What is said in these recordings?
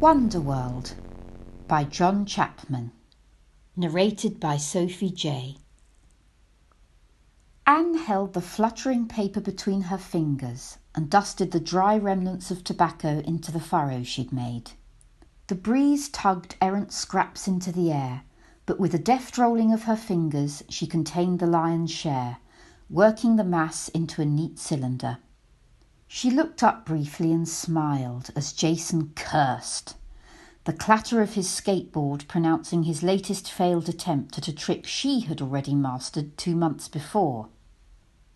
Wonderworld by John Chapman. Narrated by Sophie J. Anne held the fluttering paper between her fingers and dusted the dry remnants of tobacco into the furrow she'd made. The breeze tugged errant scraps into the air, but with a deft rolling of her fingers she contained the lion's share, working the mass into a neat cylinder. She looked up briefly and smiled as Jason cursed, the clatter of his skateboard pronouncing his latest failed attempt at a trick she had already mastered 2 months before.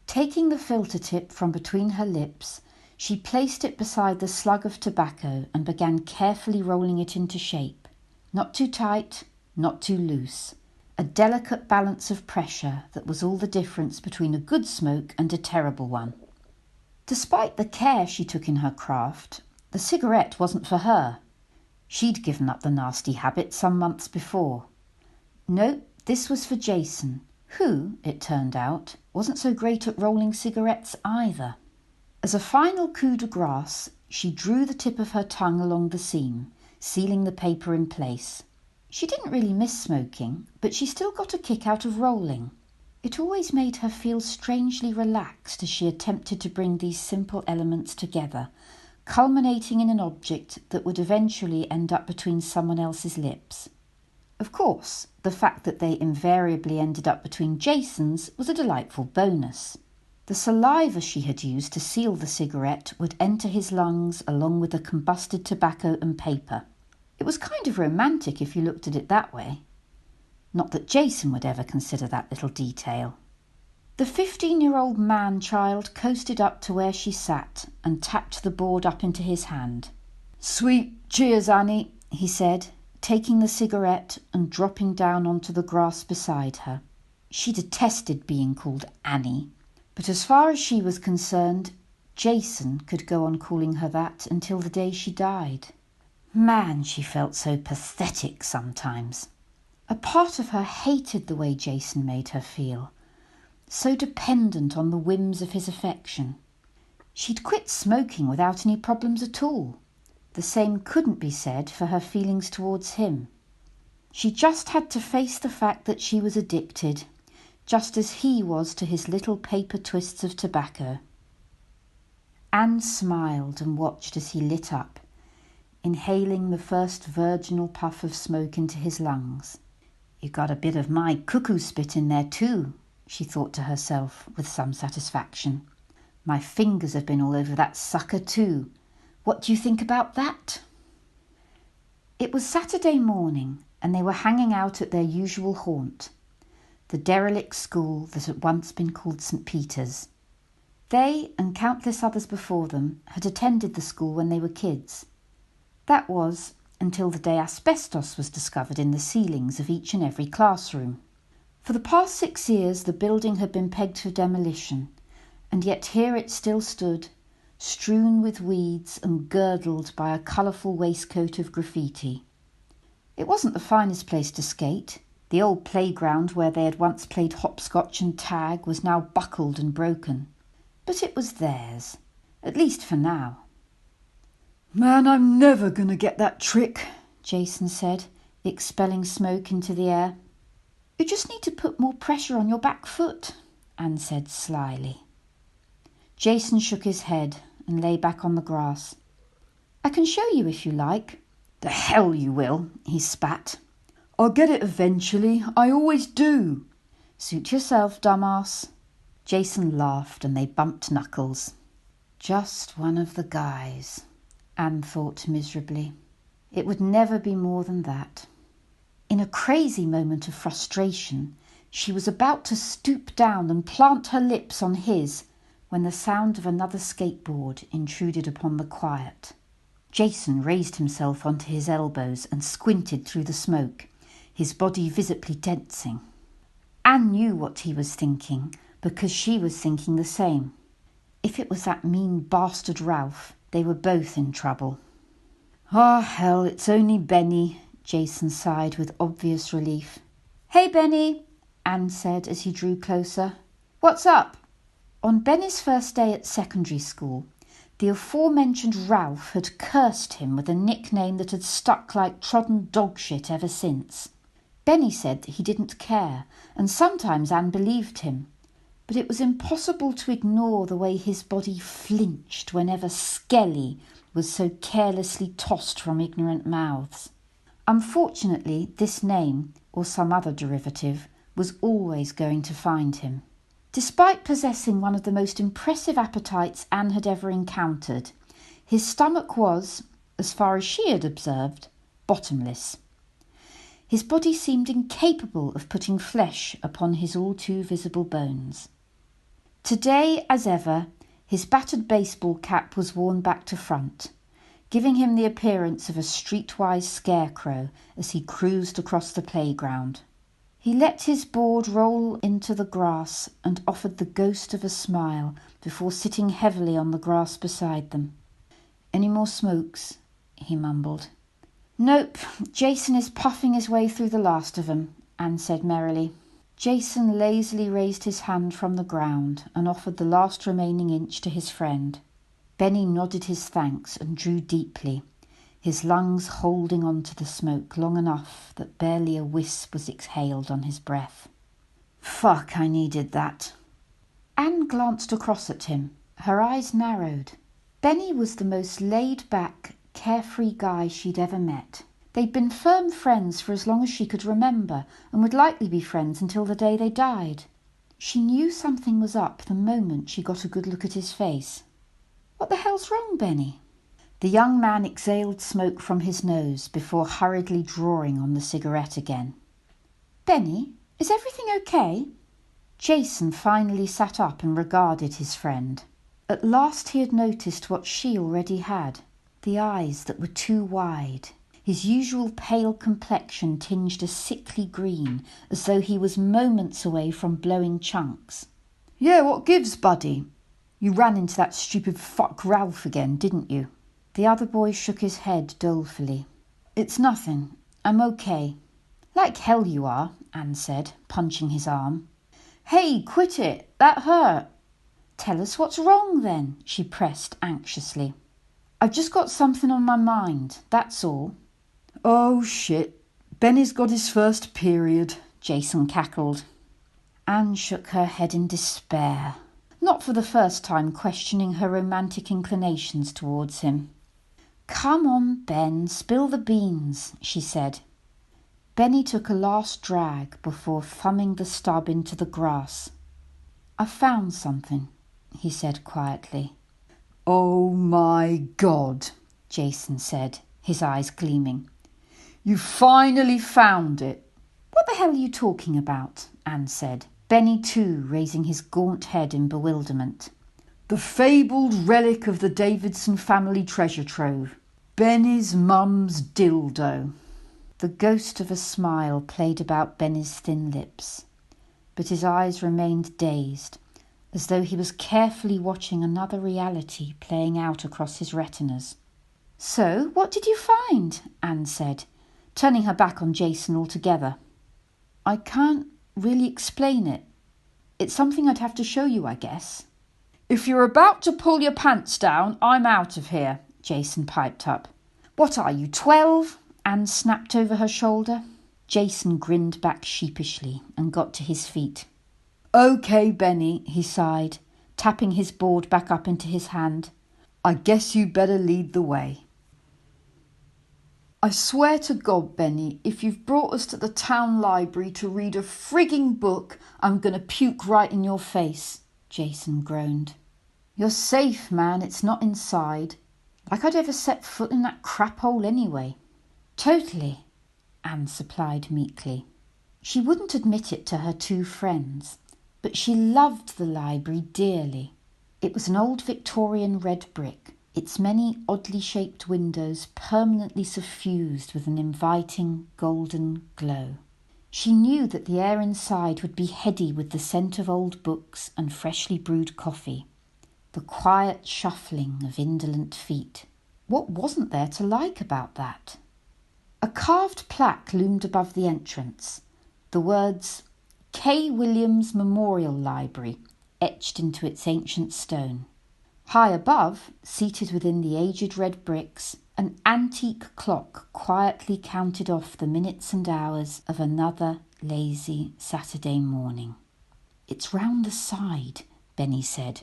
Taking the filter tip from between her lips, she placed it beside the slug of tobacco and began carefully rolling it into shape. Not too tight, not too loose. A delicate balance of pressure that was all the difference between a good smoke and a terrible one. Despite the care she took in her craft, the cigarette wasn't for her. She'd given up the nasty habit some months before. No, this was for Jason, who, it turned out, wasn't so great at rolling cigarettes either. As a final coup de grace, she drew the tip of her tongue along the seam, sealing the paper in place. She didn't really miss smoking, but she still got a kick out of rolling. It always made her feel strangely relaxed as she attempted to bring these simple elements together, culminating in an object that would eventually end up between someone else's lips. Of course, the fact that they invariably ended up between Jason's was a delightful bonus. The saliva she had used to seal the cigarette would enter his lungs along with the combusted tobacco and paper. It was kind of romantic if you looked at it that way. Not that Jason would ever consider that little detail. The 15-year-old man-child coasted up to where she sat and tapped the board up into his hand. "Sweet cheers, Annie," he said, taking the cigarette and dropping down onto the grass beside her. She detested being called Annie, but as far as she was concerned, Jason could go on calling her that until the day she died. Man, she felt so pathetic sometimes. A part of her hated the way Jason made her feel, so dependent on the whims of his affection. She'd quit smoking without any problems at all. The same couldn't be said for her feelings towards him. She just had to face the fact that she was addicted, just as he was to his little paper twists of tobacco. Anne smiled and watched as he lit up, inhaling the first virginal puff of smoke into his lungs. "You got a bit of my cuckoo spit in there too," she thought to herself with some satisfaction. "My fingers have been all over that sucker too. What do you think about that?" It was Saturday morning, and they were hanging out at their usual haunt, the derelict school that had once been called St. Peter's. They, and countless others before them, had attended the school when they were kids. That was until the day asbestos was discovered in the ceilings of each and every classroom. For the past 6 years the building had been pegged for demolition, and yet here it still stood, strewn with weeds and girdled by a colourful waistcoat of graffiti. It wasn't the finest place to skate. The old playground where they had once played hopscotch and tag was now buckled and broken. But it was theirs, at least for now. "Man, I'm never going to get that trick," Jason said, expelling smoke into the air. "You just need to put more pressure on your back foot," Anne said slyly. Jason shook his head and lay back on the grass. "I can show you if you like." "The hell you will," he spat. "I'll get it eventually. I always do." "Suit yourself, dumbass." Jason laughed and they bumped knuckles. Just one of the guys, Anne thought miserably. It would never be more than that. In a crazy moment of frustration, she was about to stoop down and plant her lips on his when the sound of another skateboard intruded upon the quiet. Jason raised himself onto his elbows and squinted through the smoke, his body visibly tensing. Anne knew what he was thinking because she was thinking the same. If it was that mean bastard Ralph, they were both in trouble. "Ah, hell, it's only Benny," Jason sighed with obvious relief. "Hey, Benny," Anne said as he drew closer. "What's up?" On Benny's first day at secondary school, The aforementioned Ralph had cursed him with a nickname that had stuck like trodden dog shit ever since. Benny said that he didn't care, and sometimes Anne believed him, but it was impossible to ignore the way his body flinched whenever Skelly was so carelessly tossed from ignorant mouths. Unfortunately, this name, or some other derivative, was always going to find him. Despite possessing one of the most impressive appetites Anne had ever encountered, his stomach was, as far as she had observed, bottomless. His body seemed incapable of putting flesh upon his all too visible bones. Today, as ever, his battered baseball cap was worn back to front, giving him the appearance of a streetwise scarecrow as he cruised across the playground. He let his board roll into the grass and offered the ghost of a smile before sitting heavily on the grass beside them. "Any more smokes?" he mumbled. "Nope, Jason is puffing his way through the last of 'em," Anne said merrily. Jason lazily raised his hand from the ground and offered the last remaining inch to his friend. Benny nodded his thanks and drew deeply, his lungs holding on to the smoke long enough that barely a wisp was exhaled on his breath. "Fuck, I needed that." Anne glanced across at him, her eyes narrowed. Benny was the most laid-back, carefree guy she'd ever met. They'd been firm friends for as long as she could remember, and would likely be friends until the day they died. She knew something was up the moment she got a good look at his face. "What the hell's wrong, Benny?" The young man exhaled smoke from his nose before hurriedly drawing on the cigarette again. "Benny, is everything okay?" Jason finally sat up and regarded his friend. At last he had noticed what she already had, the eyes that were too wide. His usual pale complexion tinged a sickly green, as though he was moments away from blowing chunks. "Yeah, what gives, buddy? You ran into that stupid fuck Ralph again, didn't you?" The other boy shook his head dolefully. "It's nothing. I'm okay." "Like hell you are," Anne said, punching his arm. "Hey, quit it. That hurt." "Tell us what's wrong then," she pressed anxiously. "I've just got something on my mind, that's all." "Oh, shit. Benny's got his first period," Jason cackled. Anne shook her head in despair, not for the first time questioning her romantic inclinations towards him. "Come on, Ben, spill the beans," she said. Benny took a last drag before thumbing the stub into the grass. "I found something," he said quietly. "Oh my God," Jason said, his eyes gleaming. "You finally found it." "What the hell are you talking about?" Anne said, Benny too raising his gaunt head in bewilderment. "The fabled relic of the Davidson family treasure trove. Benny's mum's dildo." The ghost of a smile played about Benny's thin lips, but his eyes remained dazed, as though he was carefully watching another reality playing out across his retinas. "So, what did you find?" Anne said, turning her back on Jason altogether. "I can't really explain it. It's something I'd have to show you, I guess." "If you're about to pull your pants down, I'm out of here," Jason piped up. "What are you, 12? Anne snapped over her shoulder. Jason grinned back sheepishly and got to his feet. "Okay, Benny," he sighed, tapping his board back up into his hand. "I guess you better lead the way." "I swear to God, Benny, if you've brought us to the town library to read a frigging book, I'm going to puke right in your face," Jason groaned. "You're safe, man. It's not inside. Like I'd ever set foot in that crap hole anyway." "Totally," Anne supplied meekly. She wouldn't admit it to her two friends, but she loved the library dearly. It was an old Victorian red brick, its many oddly shaped windows permanently suffused with an inviting golden glow. She knew that the air inside would be heady with the scent of old books and freshly brewed coffee, the quiet shuffling of indolent feet. What wasn't there to like about that? A carved plaque loomed above the entrance, the words K. Williams Memorial Library etched into its ancient stone. High above, seated within the aged red bricks, an antique clock quietly counted off the minutes and hours of another lazy Saturday morning. "It's round the side," Benny said,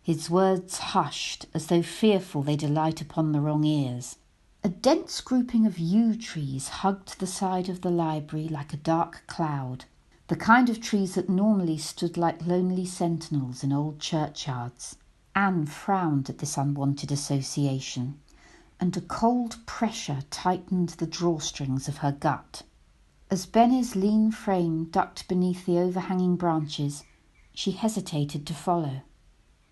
his words hushed as though fearful they'd alight upon the wrong ears. A dense grouping of yew trees hugged the side of the library like a dark cloud, the kind of trees that normally stood like lonely sentinels in old churchyards. Anne frowned at this unwanted association, and a cold pressure tightened the drawstrings of her gut. As Benny's lean frame ducked beneath the overhanging branches, she hesitated to follow.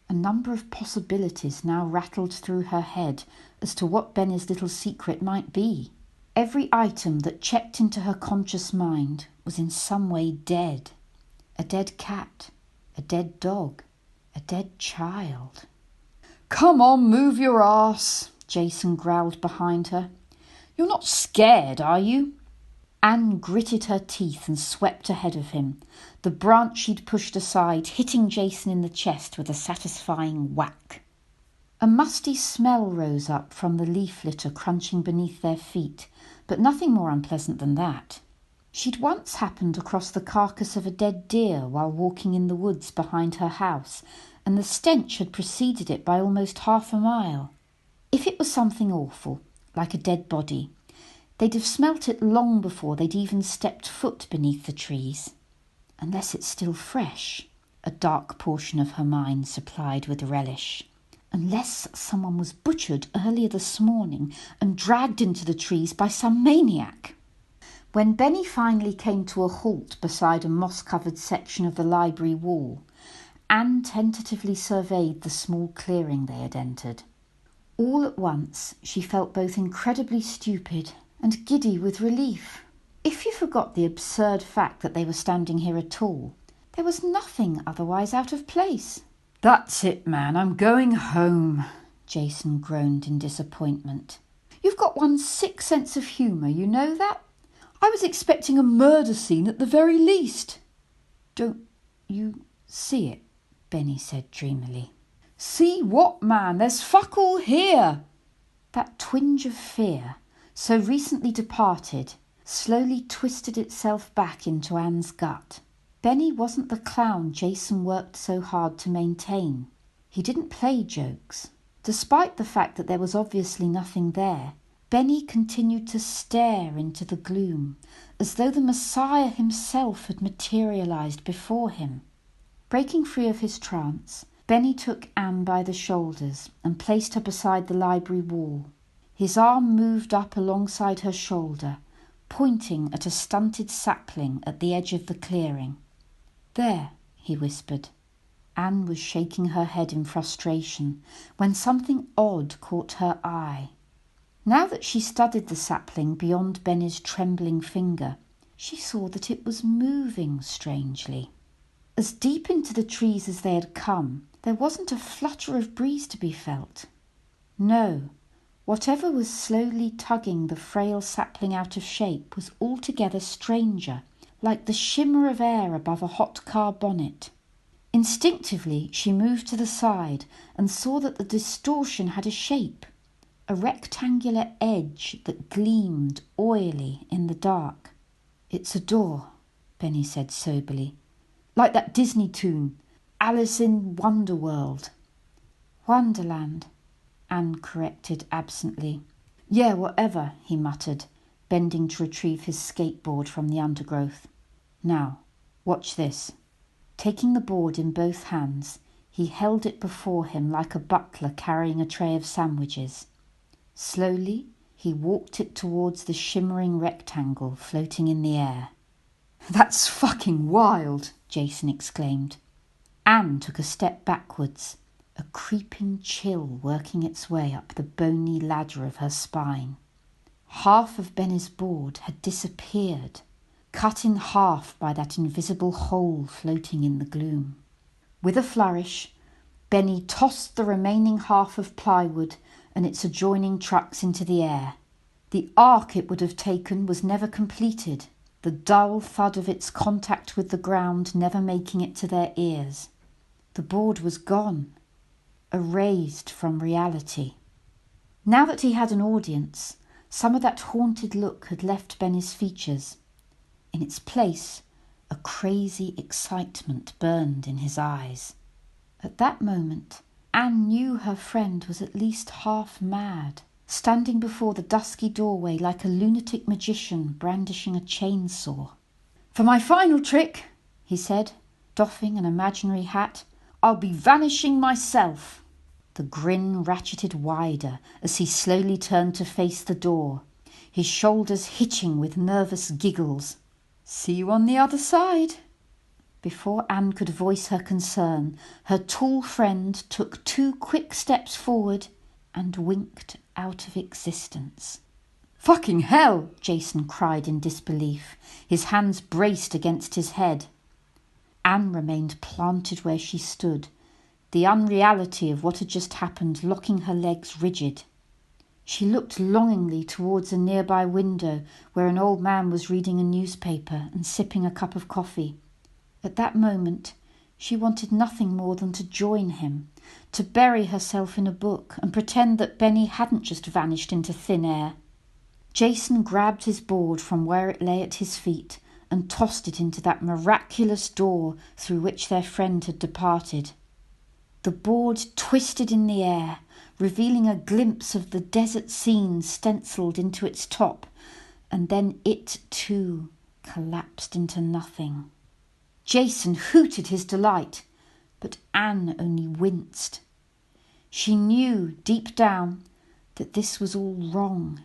A number of possibilities now rattled through her head as to what Benny's little secret might be. Every item that checked into her conscious mind was in some way dead. A dead cat, a dead dog, a dead child. "Come on, move your arse," Jason growled behind her. "You're not scared, are you?" Anne gritted her teeth and swept ahead of him, the branch she'd pushed aside hitting Jason in the chest with a satisfying whack. A musty smell rose up from the leaf litter crunching beneath their feet, but nothing more unpleasant than that. She'd once happened across the carcass of a dead deer while walking in the woods behind her house, and the stench had preceded it by almost half a mile. If it was something awful, like a dead body, they'd have smelt it long before they'd even stepped foot beneath the trees. Unless it's still fresh, a dark portion of her mind supplied with relish. Unless someone was butchered earlier this morning and dragged into the trees by some maniac. When Benny finally came to a halt beside a moss-covered section of the library wall, Anne tentatively surveyed the small clearing they had entered. All at once, she felt both incredibly stupid and giddy with relief. If you forgot the absurd fact that they were standing here at all, there was nothing otherwise out of place. "That's it, man, I'm going home," Jason groaned in disappointment. "You've got one sick sense of humour, you know that? I was expecting a murder scene at the very least." "Don't you see it?" Benny said dreamily. "See what, man? There's fuck all here." That twinge of fear, so recently departed, slowly twisted itself back into Anne's gut. Benny wasn't the clown Jason worked so hard to maintain. He didn't play jokes. Despite the fact that there was obviously nothing there, Benny continued to stare into the gloom, as though the Messiah himself had materialized before him. Breaking free of his trance, Benny took Anne by the shoulders and placed her beside the library wall. His arm moved up alongside her shoulder, pointing at a stunted sapling at the edge of the clearing. "There," he whispered. Anne was shaking her head in frustration when something odd caught her eye. Now that she studied the sapling beyond Benny's trembling finger, she saw that it was moving strangely. As deep into the trees as they had come, there wasn't a flutter of breeze to be felt. No, whatever was slowly tugging the frail sapling out of shape was altogether stranger, like the shimmer of air above a hot car bonnet. Instinctively, she moved to the side and saw that the distortion had a shape, a rectangular edge that gleamed oily in the dark. "It's a door," Benny said soberly. "Like that Disney tune, Alice in Wonderworld." "Wonderland," Anne corrected absently. "Yeah, whatever," he muttered, bending to retrieve his skateboard from the undergrowth. "Now, watch this." Taking the board in both hands, he held it before him like a butler carrying a tray of sandwiches. Slowly, he walked it towards the shimmering rectangle floating in the air. "That's fucking wild," Jason exclaimed. Anne took a step backwards, a creeping chill working its way up the bony ladder of her spine. Half of Benny's board had disappeared, cut in half by that invisible hole floating in the gloom. With a flourish, Benny tossed the remaining half of plywood and its adjoining trucks into the air. The arc it would have taken was never completed, the dull thud of its contact with the ground never making it to their ears. The board was gone. erased from reality. Now that he had an audience, some of that haunted look had left Benny's features. In its place, a crazy excitement burned in his eyes. At that moment, Anne knew her friend was at least half mad, standing before the dusky doorway like a lunatic magician brandishing a chainsaw. "For my final trick," he said, doffing an imaginary hat, "I'll be vanishing myself." The grin ratcheted wider as he slowly turned to face the door, his shoulders hitching with nervous giggles. "See you on the other side." Before Anne could voice her concern, her tall friend took 2 quick steps forward and winked out of existence. "Fucking hell!" Jason cried in disbelief, his hands braced against his head. Anne remained planted where she stood, the unreality of what had just happened locking her legs rigid. She looked longingly towards a nearby window where an old man was reading a newspaper and sipping a cup of coffee. At that moment, she wanted nothing more than to join him, to bury herself in a book and pretend that Benny hadn't just vanished into thin air. Jason grabbed his board from where it lay at his feet and tossed it into that miraculous door through which their friend had departed. The board twisted in the air, revealing a glimpse of the desert scene stenciled into its top, and then it, too, collapsed into nothing. Jason hooted his delight, but Anne only winced. She knew, deep down, that this was all wrong.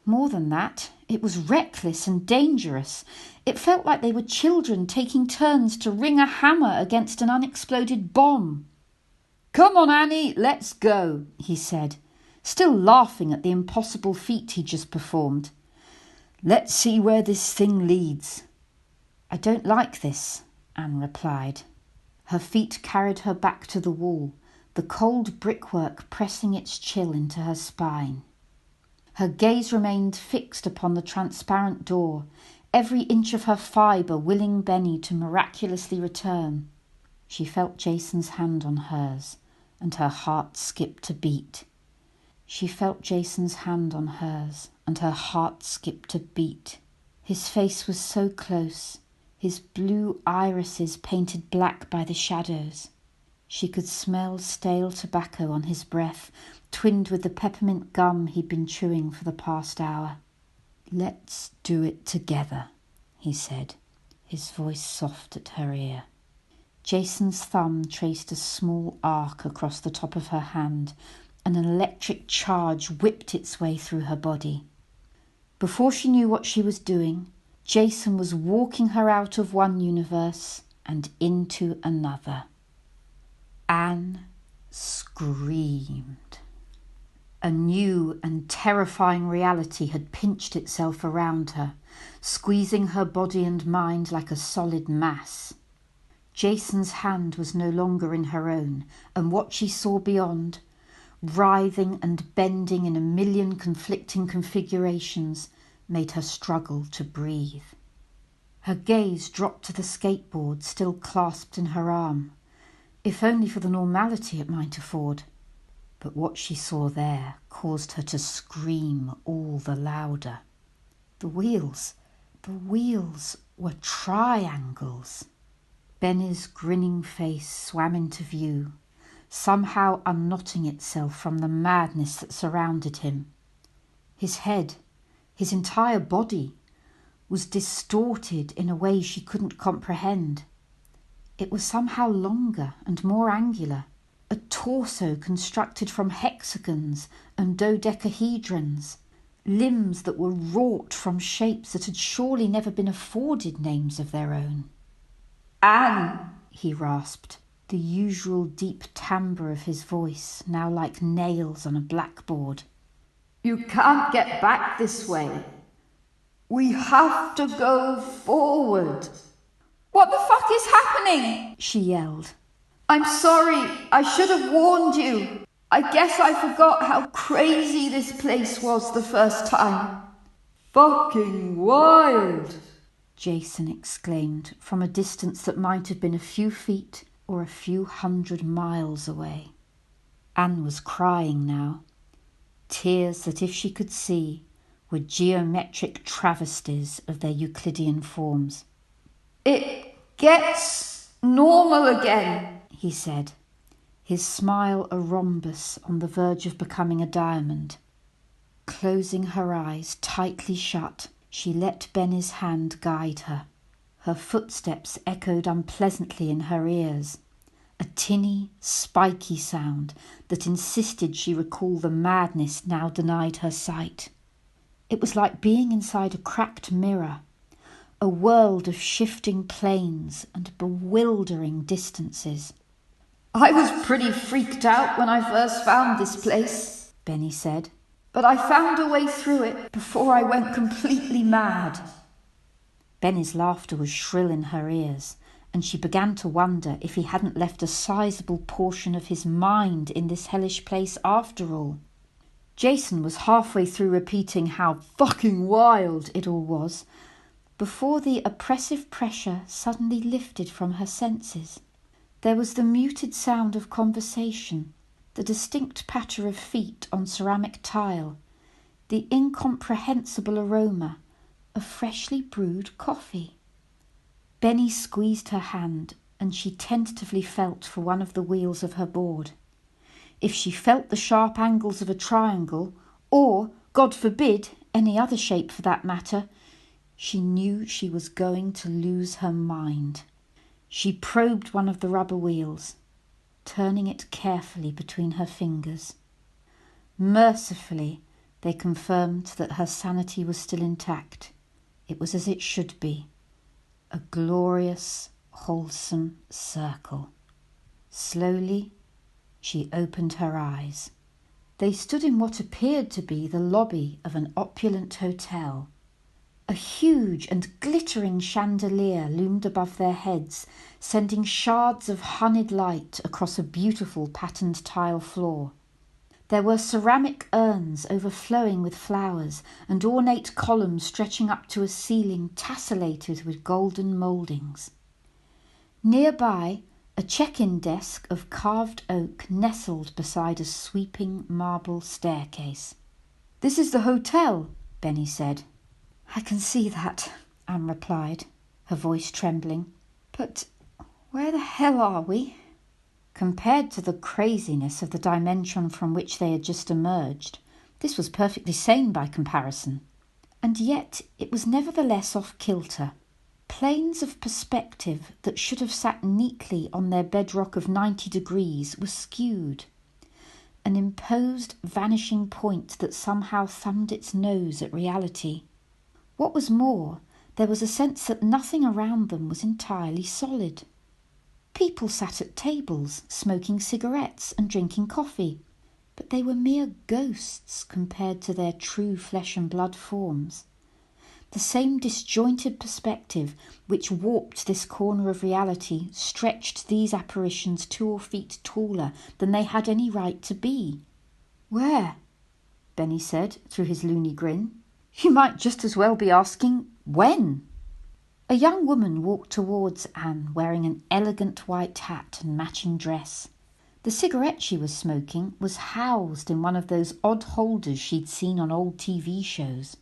More than that, it was reckless and dangerous. It felt like they were children taking turns to ring a hammer against an unexploded bomb. "Come on, Annie, let's go," he said, still laughing at the impossible feat he just performed. "Let's see where this thing leads." "I don't like this," Anne replied. Her feet carried her back to the wall, the cold brickwork pressing its chill into her spine. Her gaze remained fixed upon the transparent door, every inch of her fibre willing Benny to miraculously return. She felt Jason's hand on hers, and her heart skipped a beat. She felt Jason's hand on hers, and her heart skipped a beat. His face was so close, his blue irises painted black by the shadows. She could smell stale tobacco on his breath, twinned with the peppermint gum he'd been chewing for the past hour. "Let's do it together," he said, his voice soft at her ear. Jason's thumb traced a small arc across the top of her hand, and an electric charge whipped its way through her body. Before she knew what she was doing, Jason was walking her out of one universe and into another. Anne screamed. A new and terrifying reality had pinched itself around her, squeezing her body and mind like a solid mass. Jason's hand was no longer in her own, and what she saw beyond, writhing and bending in a million conflicting configurations, made her struggle to breathe. Her gaze dropped to the skateboard still clasped in her arm, if only for the normality it might afford. But what she saw there caused her to scream all the louder. The wheels were triangles. Benny's grinning face swam into view, somehow unknotting itself from the madness that surrounded him. His head, his entire body, was distorted in a way she couldn't comprehend. It was somehow longer and more angular, a torso constructed from hexagons and dodecahedrons, limbs that were wrought from shapes that had surely never been afforded names of their own. "Anne," he rasped, the usual deep timbre of his voice now like nails on a blackboard. "You can't get back this way. We have to go forward." "What the fuck is happening?" she yelled. "I'm sorry, I should have warned you. I guess I forgot how crazy this place was the first time." "Fucking wild," Jason exclaimed from a distance that might have been a few feet or a few 100 miles away. Anne was crying now. Tears that, if she could see, were geometric travesties of their Euclidean forms. "It gets normal again," he said, his smile a rhombus on the verge of becoming a diamond. Closing her eyes tightly shut, she let Benny's hand guide her. Her footsteps echoed unpleasantly in her ears, a tinny, spiky sound that insisted she recall the madness now denied her sight. It was like being inside a cracked mirror, a world of shifting planes and bewildering distances. "I was pretty freaked out when I first found this place," Benny said, "but I found a way through it before I went completely mad." Benny's laughter was shrill in her ears, and she began to wonder if he hadn't left a sizable portion of his mind in this hellish place after all. Jason was halfway through repeating how fucking wild it all was, before the oppressive pressure suddenly lifted from her senses. There was the muted sound of conversation, the distinct patter of feet on ceramic tile, the incomprehensible aroma of freshly brewed coffee. Benny squeezed her hand, and she tentatively felt for one of the wheels of her board. If she felt the sharp angles of a triangle, or, God forbid, any other shape for that matter, she knew she was going to lose her mind. She probed one of the rubber wheels, turning it carefully between her fingers. Mercifully, they confirmed that her sanity was still intact. It was as it should be, a glorious, wholesome circle. Slowly, she opened her eyes. They stood in what appeared to be the lobby of an opulent hotel. A huge and glittering chandelier loomed above their heads, sending shards of honeyed light across a beautiful patterned tile floor. There were ceramic urns overflowing with flowers and ornate columns stretching up to a ceiling tessellated with golden mouldings. Nearby, a check-in desk of carved oak nestled beside a sweeping marble staircase. "This is the hotel," Benny said. "I can see that," Anne replied, her voice trembling. "But where the hell are we?" Compared to the craziness of the dimension from which they had just emerged, this was perfectly sane by comparison. And yet it was nevertheless off-kilter. Planes of perspective that should have sat neatly on their bedrock of 90 degrees were skewed. An imposed vanishing point that somehow thumbed its nose at reality. What was more, there was a sense that nothing around them was entirely solid. People sat at tables, smoking cigarettes and drinking coffee, but they were mere ghosts compared to their true flesh and blood forms. The same disjointed perspective which warped this corner of reality stretched these apparitions 2 feet taller than they had any right to be. "Where?" Benny said through his loony grin. "You might just as well be asking, when?" A young woman walked towards Anne wearing an elegant white hat and matching dress. The cigarette she was smoking was housed in one of those odd holders she'd seen on old TV shows.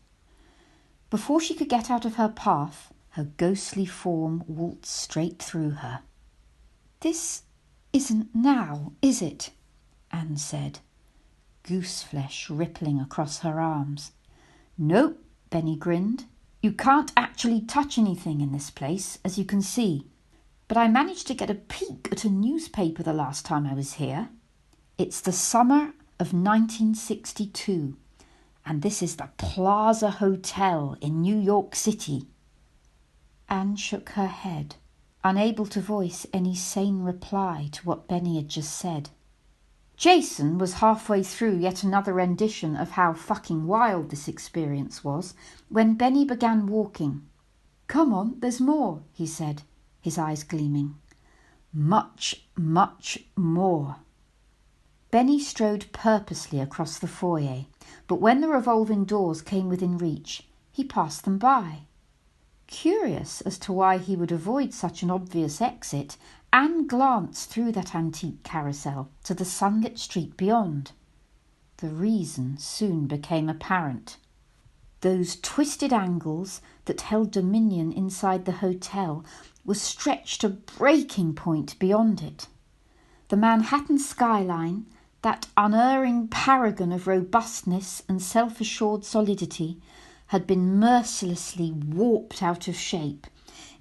Before she could get out of her path, her ghostly form waltzed straight through her. "This isn't now, is it?" Anne said, gooseflesh rippling across her arms. "Nope," Benny grinned. "You can't actually touch anything in this place, as you can see. But I managed to get a peek at a newspaper the last time I was here. It's the summer of 1962, and this is the Plaza Hotel in New York City." Anne shook her head, unable to voice any sane reply to what Benny had just said. Jason was halfway through yet another rendition of how fucking wild this experience was when Benny began walking. "Come on, there's more," he said, his eyes gleaming. "Much, much more." Benny strode purposely across the foyer, but when the revolving doors came within reach, he passed them by. Curious as to why he would avoid such an obvious exit, Anne glanced through that antique carousel to the sunlit street beyond. The reason soon became apparent. Those twisted angles that held dominion inside the hotel were stretched to breaking point beyond it. The Manhattan skyline, that unerring paragon of robustness and self-assured solidity, had been mercilessly warped out of shape,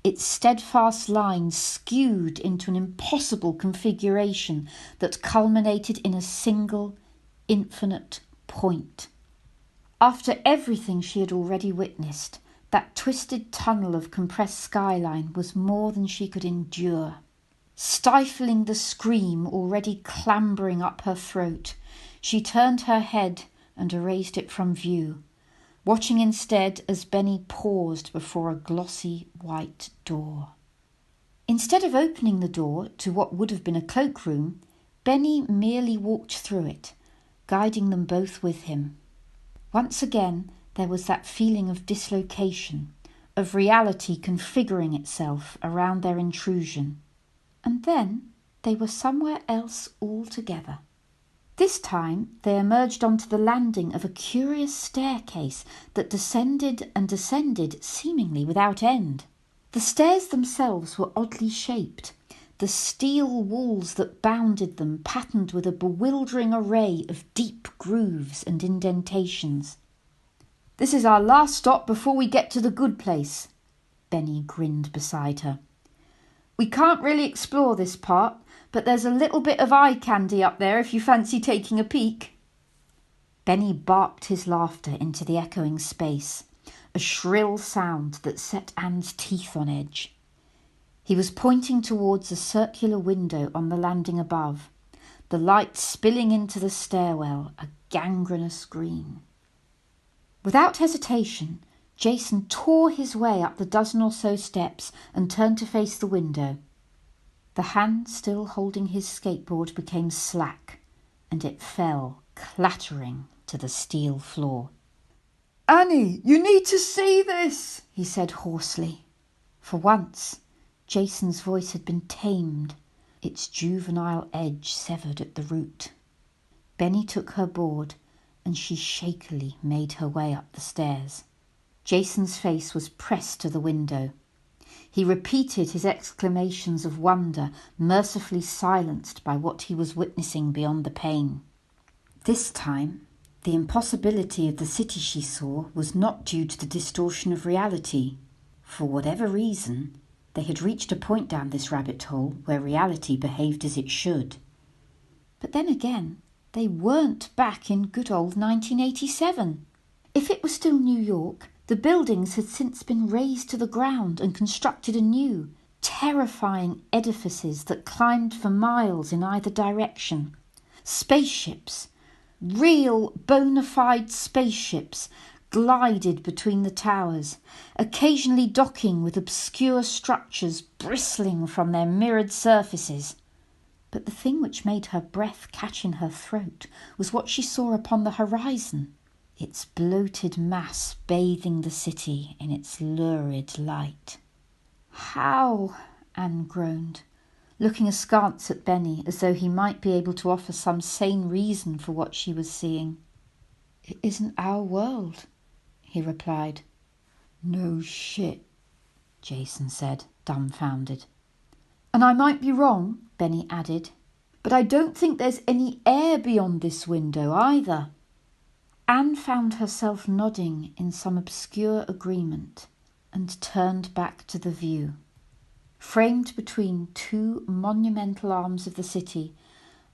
its steadfast lines skewed into an impossible configuration that culminated in a single, infinite point. After everything she had already witnessed, that twisted tunnel of compressed skyline was more than she could endure. Stifling the scream already clambering up her throat, she turned her head and erased it from view, watching instead as Benny paused before a glossy white door. Instead of opening the door to what would have been a cloakroom, Benny merely walked through it, guiding them both with him. Once again there was that feeling of dislocation, of reality configuring itself around their intrusion. And then they were somewhere else altogether. This time they emerged onto the landing of a curious staircase that descended and descended seemingly without end. The stairs themselves were oddly shaped, the steel walls that bounded them patterned with a bewildering array of deep grooves and indentations. "This is our last stop before we get to the good place," Benny grinned beside her. "We can't really explore this part, but there's a little bit of eye candy up there if you fancy taking a peek." Benny barked his laughter into the echoing space, a shrill sound that set Anne's teeth on edge. He was pointing towards a circular window on the landing above, the light spilling into the stairwell, a gangrenous green. Without hesitation, Jason tore his way up the dozen or so steps and turned to face the window. The hand still holding his skateboard became slack, and it fell clattering to the steel floor. "Annie, you need to see this," he said hoarsely. For once, Jason's voice had been tamed, its juvenile edge severed at the root. Benny took her board, and she shakily made her way up the stairs. Jason's face was pressed to the window. He repeated his exclamations of wonder, mercifully silenced by what he was witnessing beyond the pane. This time, the impossibility of the city she saw was not due to the distortion of reality. For whatever reason, they had reached a point down this rabbit hole where reality behaved as it should. But then again, they weren't back in good old 1987. If it was still New York, the buildings had since been razed to the ground and constructed anew, terrifying edifices that climbed for miles in either direction. Spaceships, real bona fide spaceships, glided between the towers, occasionally docking with obscure structures bristling from their mirrored surfaces. But the thing which made her breath catch in her throat was what she saw upon the horizon, its bloated mass bathing the city in its lurid light. "How?" Anne groaned, looking askance at Benny as though he might be able to offer some sane reason for what she was seeing. "It isn't our world," he replied. "No shit," Jason said, dumbfounded. "And I might be wrong," Benny added, "but I don't think there's any air beyond this window either." Anne found herself nodding in some obscure agreement and turned back to the view. Framed between two monumental arms of the city,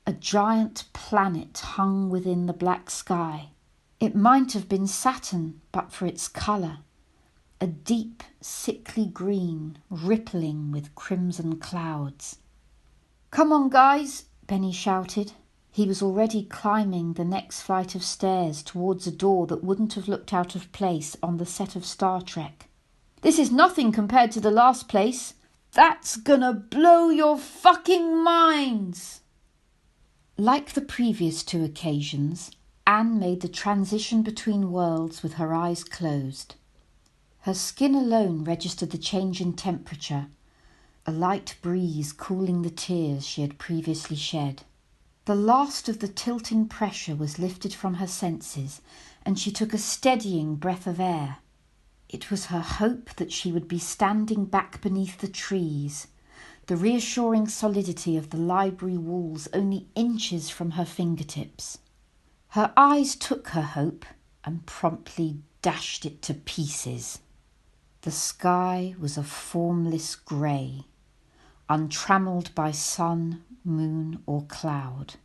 a giant planet hung within the black sky. It might have been Saturn, but for its colour, a deep, sickly green, rippling with crimson clouds. "Come on, guys," Benny shouted. He was already climbing the next flight of stairs towards a door that wouldn't have looked out of place on the set of Star Trek. "This is nothing compared to the last place. That's gonna blow your fucking minds!" Like the previous two occasions, Anne made the transition between worlds with her eyes closed. Her skin alone registered the change in temperature, a light breeze cooling the tears she had previously shed. The last of the tilting pressure was lifted from her senses, and she took a steadying breath of air. It was her hope that she would be standing back beneath the trees, the reassuring solidity of the library walls only inches from her fingertips. Her eyes took her hope and promptly dashed it to pieces. The sky was a formless grey, untrammelled by sun, moon, or cloud.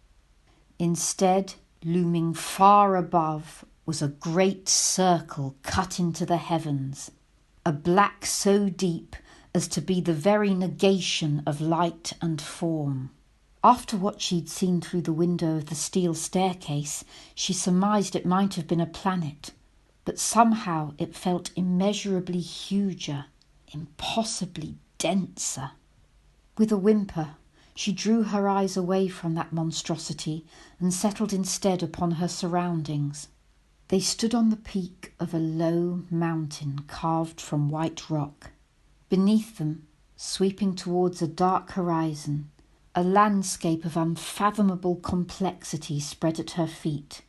Instead, looming far above, was a great circle cut into the heavens, a black so deep as to be the very negation of light and form. After what she'd seen through the window of the steel staircase, she surmised it might have been a planet, but somehow it felt immeasurably huger, impossibly denser. With a whimper, she drew her eyes away from that monstrosity and settled instead upon her surroundings. They stood on the peak of a low mountain carved from white rock. Beneath them, sweeping towards a dark horizon, a landscape of unfathomable complexity spread at her feet.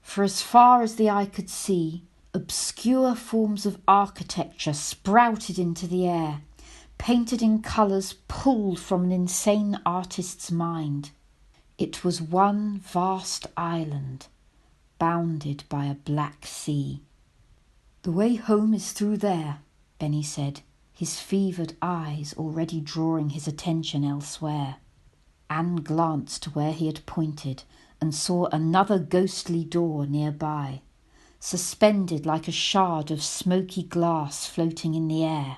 For as far as the eye could see, obscure forms of architecture sprouted into the air, painted in colours pulled from an insane artist's mind. It was one vast island, bounded by a black sea. "The way home is through there," Benny said, his fevered eyes already drawing his attention elsewhere. Anne glanced to where he had pointed and saw another ghostly door nearby, suspended like a shard of smoky glass floating in the air.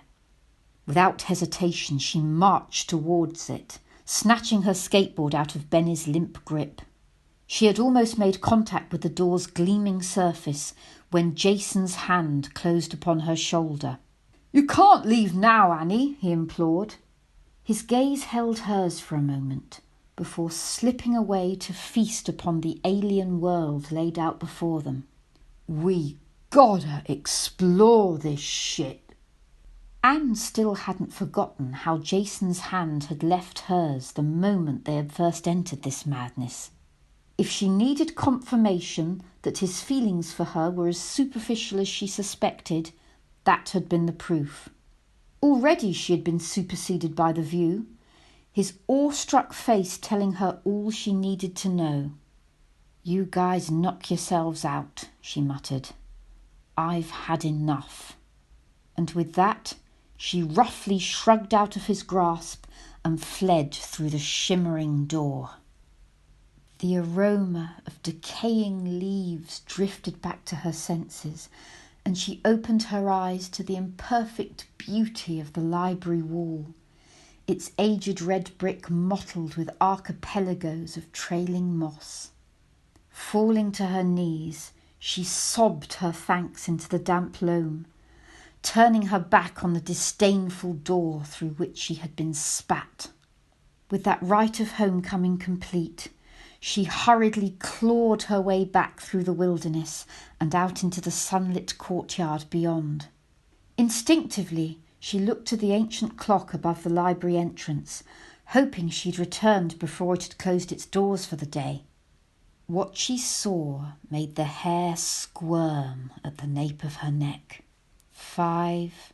Without hesitation, she marched towards it, snatching her skateboard out of Benny's limp grip. She had almost made contact with the door's gleaming surface when Jason's hand closed upon her shoulder. "You can't leave now, Annie," he implored. His gaze held hers for a moment, before slipping away to feast upon the alien world laid out before them. "We gotta explore this shit." Anne still hadn't forgotten how Jason's hand had left hers the moment they had first entered this madness. If she needed confirmation that his feelings for her were as superficial as she suspected, that had been the proof. Already she had been superseded by the view, his awestruck face telling her all she needed to know. "You guys knock yourselves out," she muttered. "I've had enough." And with that, she roughly shrugged out of his grasp and fled through the shimmering door. The aroma of decaying leaves drifted back to her senses, and she opened her eyes to the imperfect beauty of the library wall, its aged red brick mottled with archipelagos of trailing moss. Falling to her knees, she sobbed her thanks into the damp loam, turning her back on the disdainful door through which she had been spat. With that rite of homecoming complete, she hurriedly clawed her way back through the wilderness and out into the sunlit courtyard beyond. Instinctively, she looked to the ancient clock above the library entrance, hoping she'd returned before it had closed its doors for the day. What she saw made the hair squirm at the nape of her neck. 5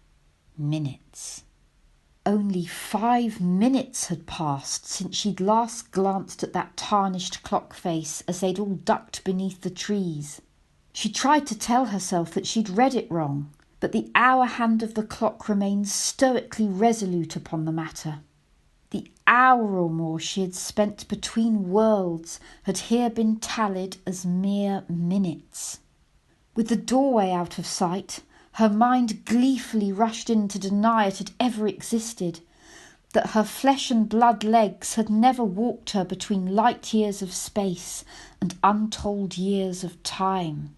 minutes. Only 5 minutes had passed since she'd last glanced at that tarnished clock face as they'd all ducked beneath the trees. She tried to tell herself that she'd read it wrong, but the hour hand of the clock remained stoically resolute upon the matter. The hour or more she had spent between worlds had here been tallied as mere minutes. With the doorway out of sight, her mind gleefully rushed in to deny it had ever existed, that her flesh and blood legs had never walked her between light years of space and untold years of time.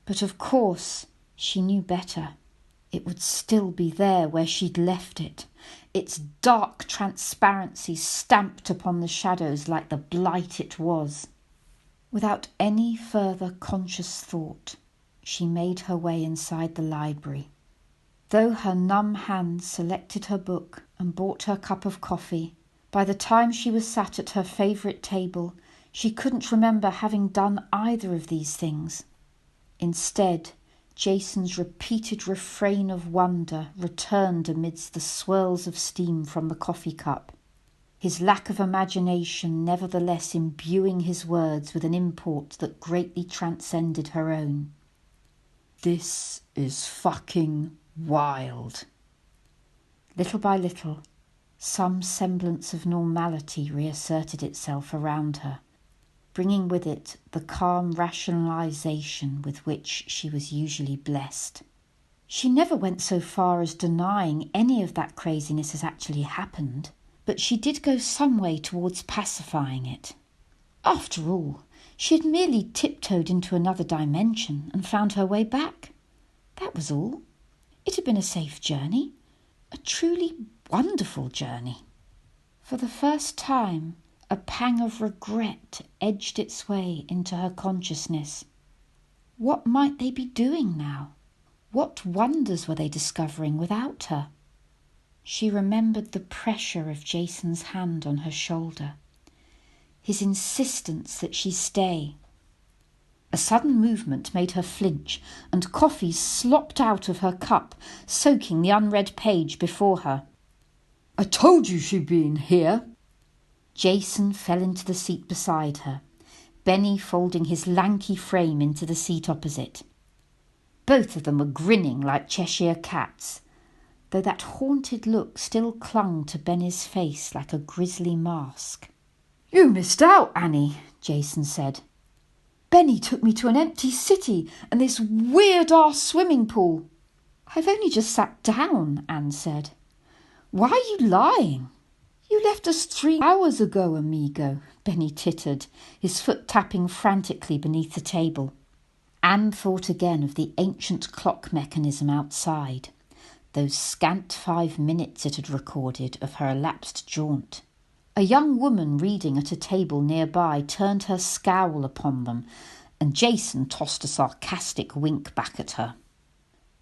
But of course, she knew better. It would still be there where she'd left it, its dark transparency stamped upon the shadows like the blight it was. Without any further conscious thought, she made her way inside the library. Though her numb hands selected her book and bought her cup of coffee, by the time she was sat at her favourite table, she couldn't remember having done either of these things. Instead, Jason's repeated refrain of wonder returned amidst the swirls of steam from the coffee cup, his lack of imagination nevertheless imbuing his words with an import that greatly transcended her own. "This is fucking wild." Little by little, some semblance of normality reasserted itself around her, bringing with it the calm rationalization with which she was usually blessed. She never went so far as denying any of that craziness has actually happened, but she did go some way towards pacifying it. After all, she had merely tiptoed into another dimension and found her way back. That was all. It had been a safe journey, a truly wonderful journey. For the first time, a pang of regret edged its way into her consciousness. What might they be doing now? What wonders were they discovering without her? She remembered the pressure of Jason's hand on her shoulder, his insistence that she stay. A sudden movement made her flinch, and coffee slopped out of her cup, soaking the unread page before her. "I told you she'd be in here." Jason fell into the seat beside her, Benny folding his lanky frame into the seat opposite. Both of them were grinning like Cheshire cats, though that haunted look still clung to Benny's face like a grisly mask. "You missed out, Annie," Jason said. "Benny took me to an empty city and this weird-ass swimming pool." "I've only just sat down," Anne said. "Why are you lying?" "You left us 3 hours ago, amigo," Benny tittered, his foot tapping frantically beneath the table. Anne thought again of the ancient clock mechanism outside, those scant 5 minutes it had recorded of her elapsed jaunt. A young woman reading at a table nearby turned her scowl upon them, and Jason tossed a sarcastic wink back at her.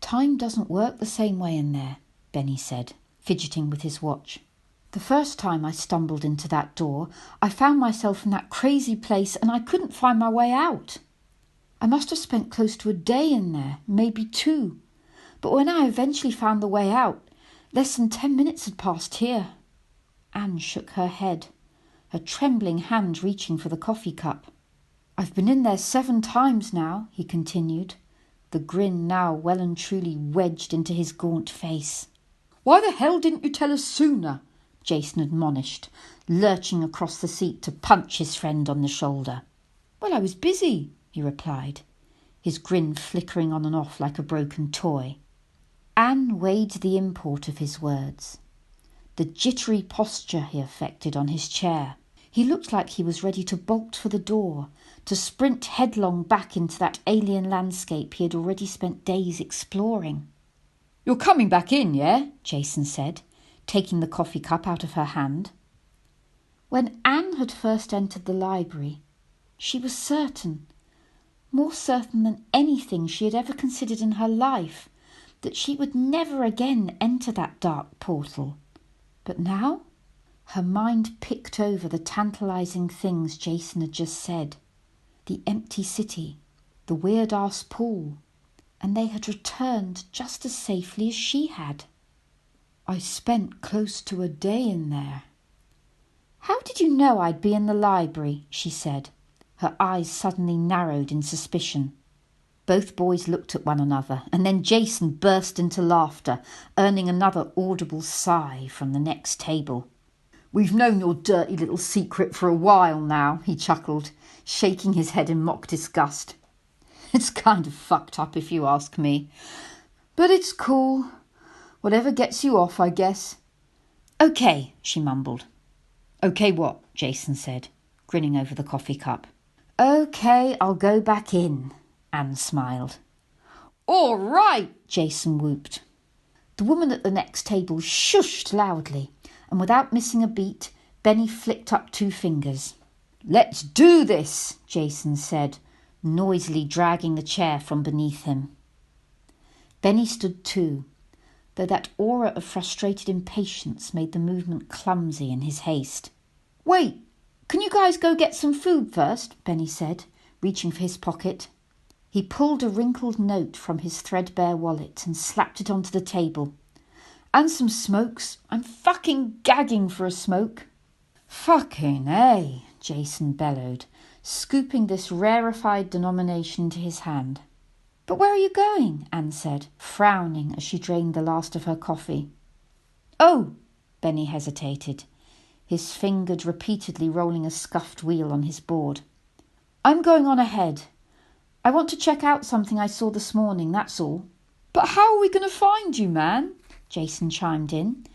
"Time doesn't work the same way in there," Benny said, fidgeting with his watch. "The first time I stumbled into that door, I found myself in that crazy place and I couldn't find my way out. I must have spent close to a day in there, maybe 2. But when I eventually found the way out, less than 10 minutes had passed here." Anne shook her head, her trembling hand reaching for the coffee cup. "I've been in there 7 times now," he continued, the grin now well and truly wedged into his gaunt face. "Why the hell didn't you tell us sooner?" Jason admonished, lurching across the seat to punch his friend on the shoulder. "Well, I was busy," he replied, his grin flickering on and off like a broken toy. Anne weighed the import of his words, the jittery posture he affected on his chair. He looked like he was ready to bolt for the door, to sprint headlong back into that alien landscape he had already spent days exploring. "You're coming back in, yeah?" Jason said, taking the coffee cup out of her hand. When Anne had first entered the library, she was certain, more certain than anything she had ever considered in her life, that she would never again enter that dark portal. But now, her mind picked over the tantalizing things Jason had just said. The empty city, the weird-ass pool, and they had returned just as safely as she had. "I spent close to a day in there." "How did you know I'd be in the library?" she said, her eyes suddenly narrowed in suspicion. Both boys looked at one another, and then Jason burst into laughter, earning another audible sigh from the next table. "We've known your dirty little secret for a while now," he chuckled, shaking his head in mock disgust. "It's kind of fucked up if you ask me. But it's cool. Whatever gets you off, I guess." "Okay," she mumbled. "Okay what?" Jason said, grinning over the coffee cup. "Okay, I'll go back in," Anne smiled. "All right," Jason whooped. The woman at the next table shushed loudly, and without missing a beat, Benny flicked up 2 fingers. "Let's do this," Jason said, noisily dragging the chair from beneath him. Benny stood too, though that aura of frustrated impatience made the movement clumsy in his haste. "Wait, can you guys go get some food first?" Benny said, reaching for his pocket. He pulled a wrinkled note from his threadbare wallet and slapped it onto the table. "And some smokes. I'm fucking gagging for a smoke." "Fucking A," Jason bellowed, scooping this rarefied denomination into his hand. "But where are you going?" Anne said, frowning as she drained the last of her coffee. "Oh," Benny hesitated, his fingers repeatedly rolling a scuffed wheel on his board. "I'm going on ahead. I want to check out something I saw this morning, that's all." "But how are we going to find you, man?" Jason chimed in.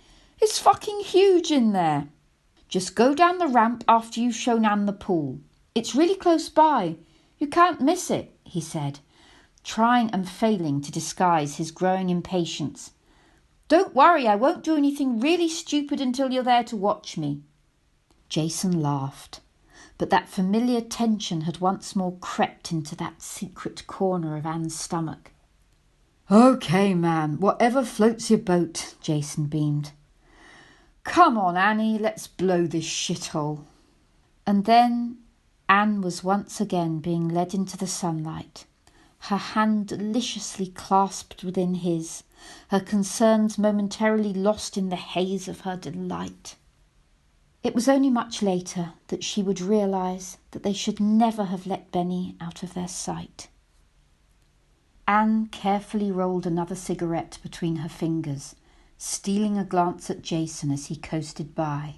"It's fucking huge in there." "Just go down the ramp after you've shown Anne the pool. It's really close by. You can't miss it," he said, trying and failing to disguise his growing impatience. "Don't worry, I won't do anything really stupid until you're there to watch me." Jason laughed, but that familiar tension had once more crept into that secret corner of Anne's stomach. "Okay, man, whatever floats your boat," Jason beamed. "Come on, Annie, let's blow this shithole." And then Anne was once again being led into the sunlight, her hand deliciously clasped within his, her concerns momentarily lost in the haze of her delight. It was only much later that she would realise that they should never have let Benny out of their sight. Anne carefully rolled another cigarette between her fingers, stealing a glance at Jason as he coasted by.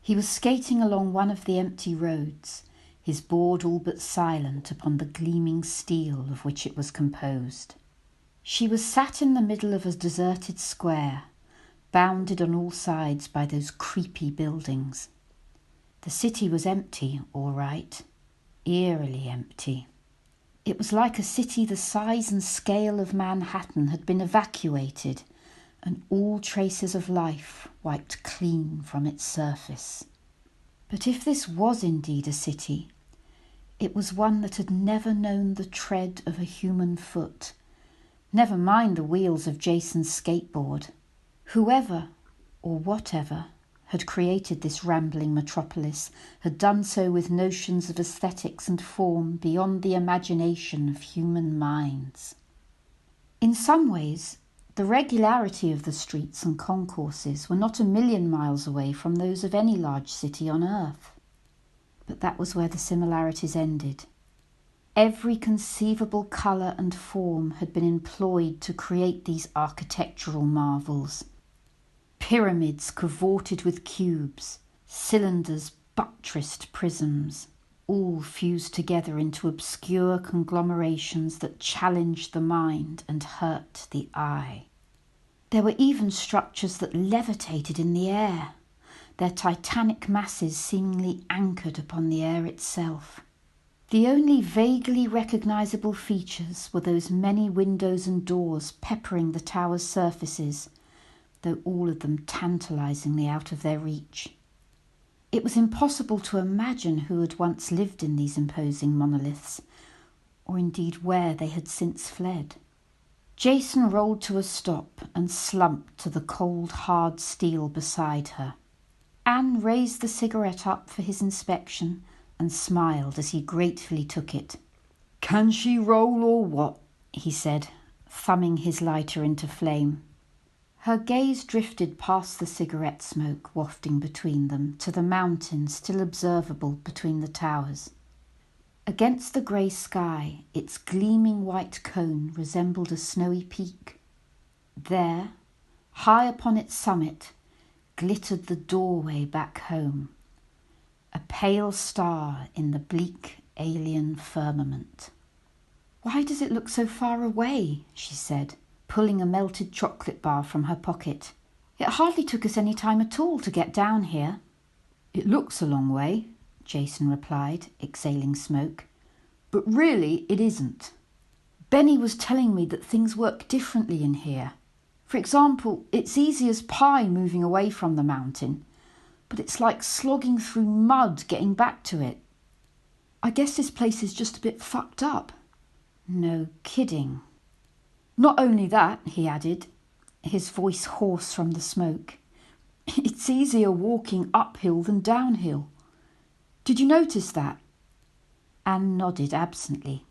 He was skating along one of the empty roads, his board all but silent upon the gleaming steel of which it was composed. She was sat in the middle of a deserted square, bounded on all sides by those creepy buildings. The city was empty, all right, eerily empty. It was like a city the size and scale of Manhattan had been evacuated, and all traces of life wiped clean from its surface. But if this was indeed a city, it was one that had never known the tread of a human foot, never mind the wheels of Jason's skateboard. Whoever, or whatever, had created this rambling metropolis had done so with notions of aesthetics and form beyond the imagination of human minds. In some ways, the regularity of the streets and concourses were not a million miles away from those of any large city on earth. But that was where the similarities ended. Every conceivable colour and form had been employed to create these architectural marvels. Pyramids cavorted with cubes, cylinders buttressed prisms, all fused together into obscure conglomerations that challenged the mind and hurt the eye. There were even structures that levitated in the air, their titanic masses seemingly anchored upon the air itself. The only vaguely recognisable features were those many windows and doors peppering the tower's surfaces, though all of them tantalisingly out of their reach. It was impossible to imagine who had once lived in these imposing monoliths, or indeed where they had since fled. Jason rolled to a stop and slumped to the cold, hard steel beside her. Anne raised the cigarette up for his inspection and smiled as he gratefully took it. "Can she roll or what?" he said, thumbing his lighter into flame. Her gaze drifted past the cigarette smoke wafting between them to the mountain still observable between the towers. Against the grey sky, its gleaming white cone resembled a snowy peak. There, high upon its summit, glittered the doorway back home, a pale star in the bleak alien firmament. "Why does it look so far away?" she said, pulling a melted chocolate bar from her pocket. "It hardly took us any time at all to get down here." "It looks a long way," Jason replied, exhaling smoke. "But really it isn't. Benny was telling me that things work differently in here. For example, it's easy as pie moving away from the mountain, but it's like slogging through mud getting back to it. I guess this place is just a bit fucked up." "No kidding." "Not only that," he added, his voice hoarse from the smoke. "It's easier walking uphill than downhill. Did you notice that?" Anne nodded absently,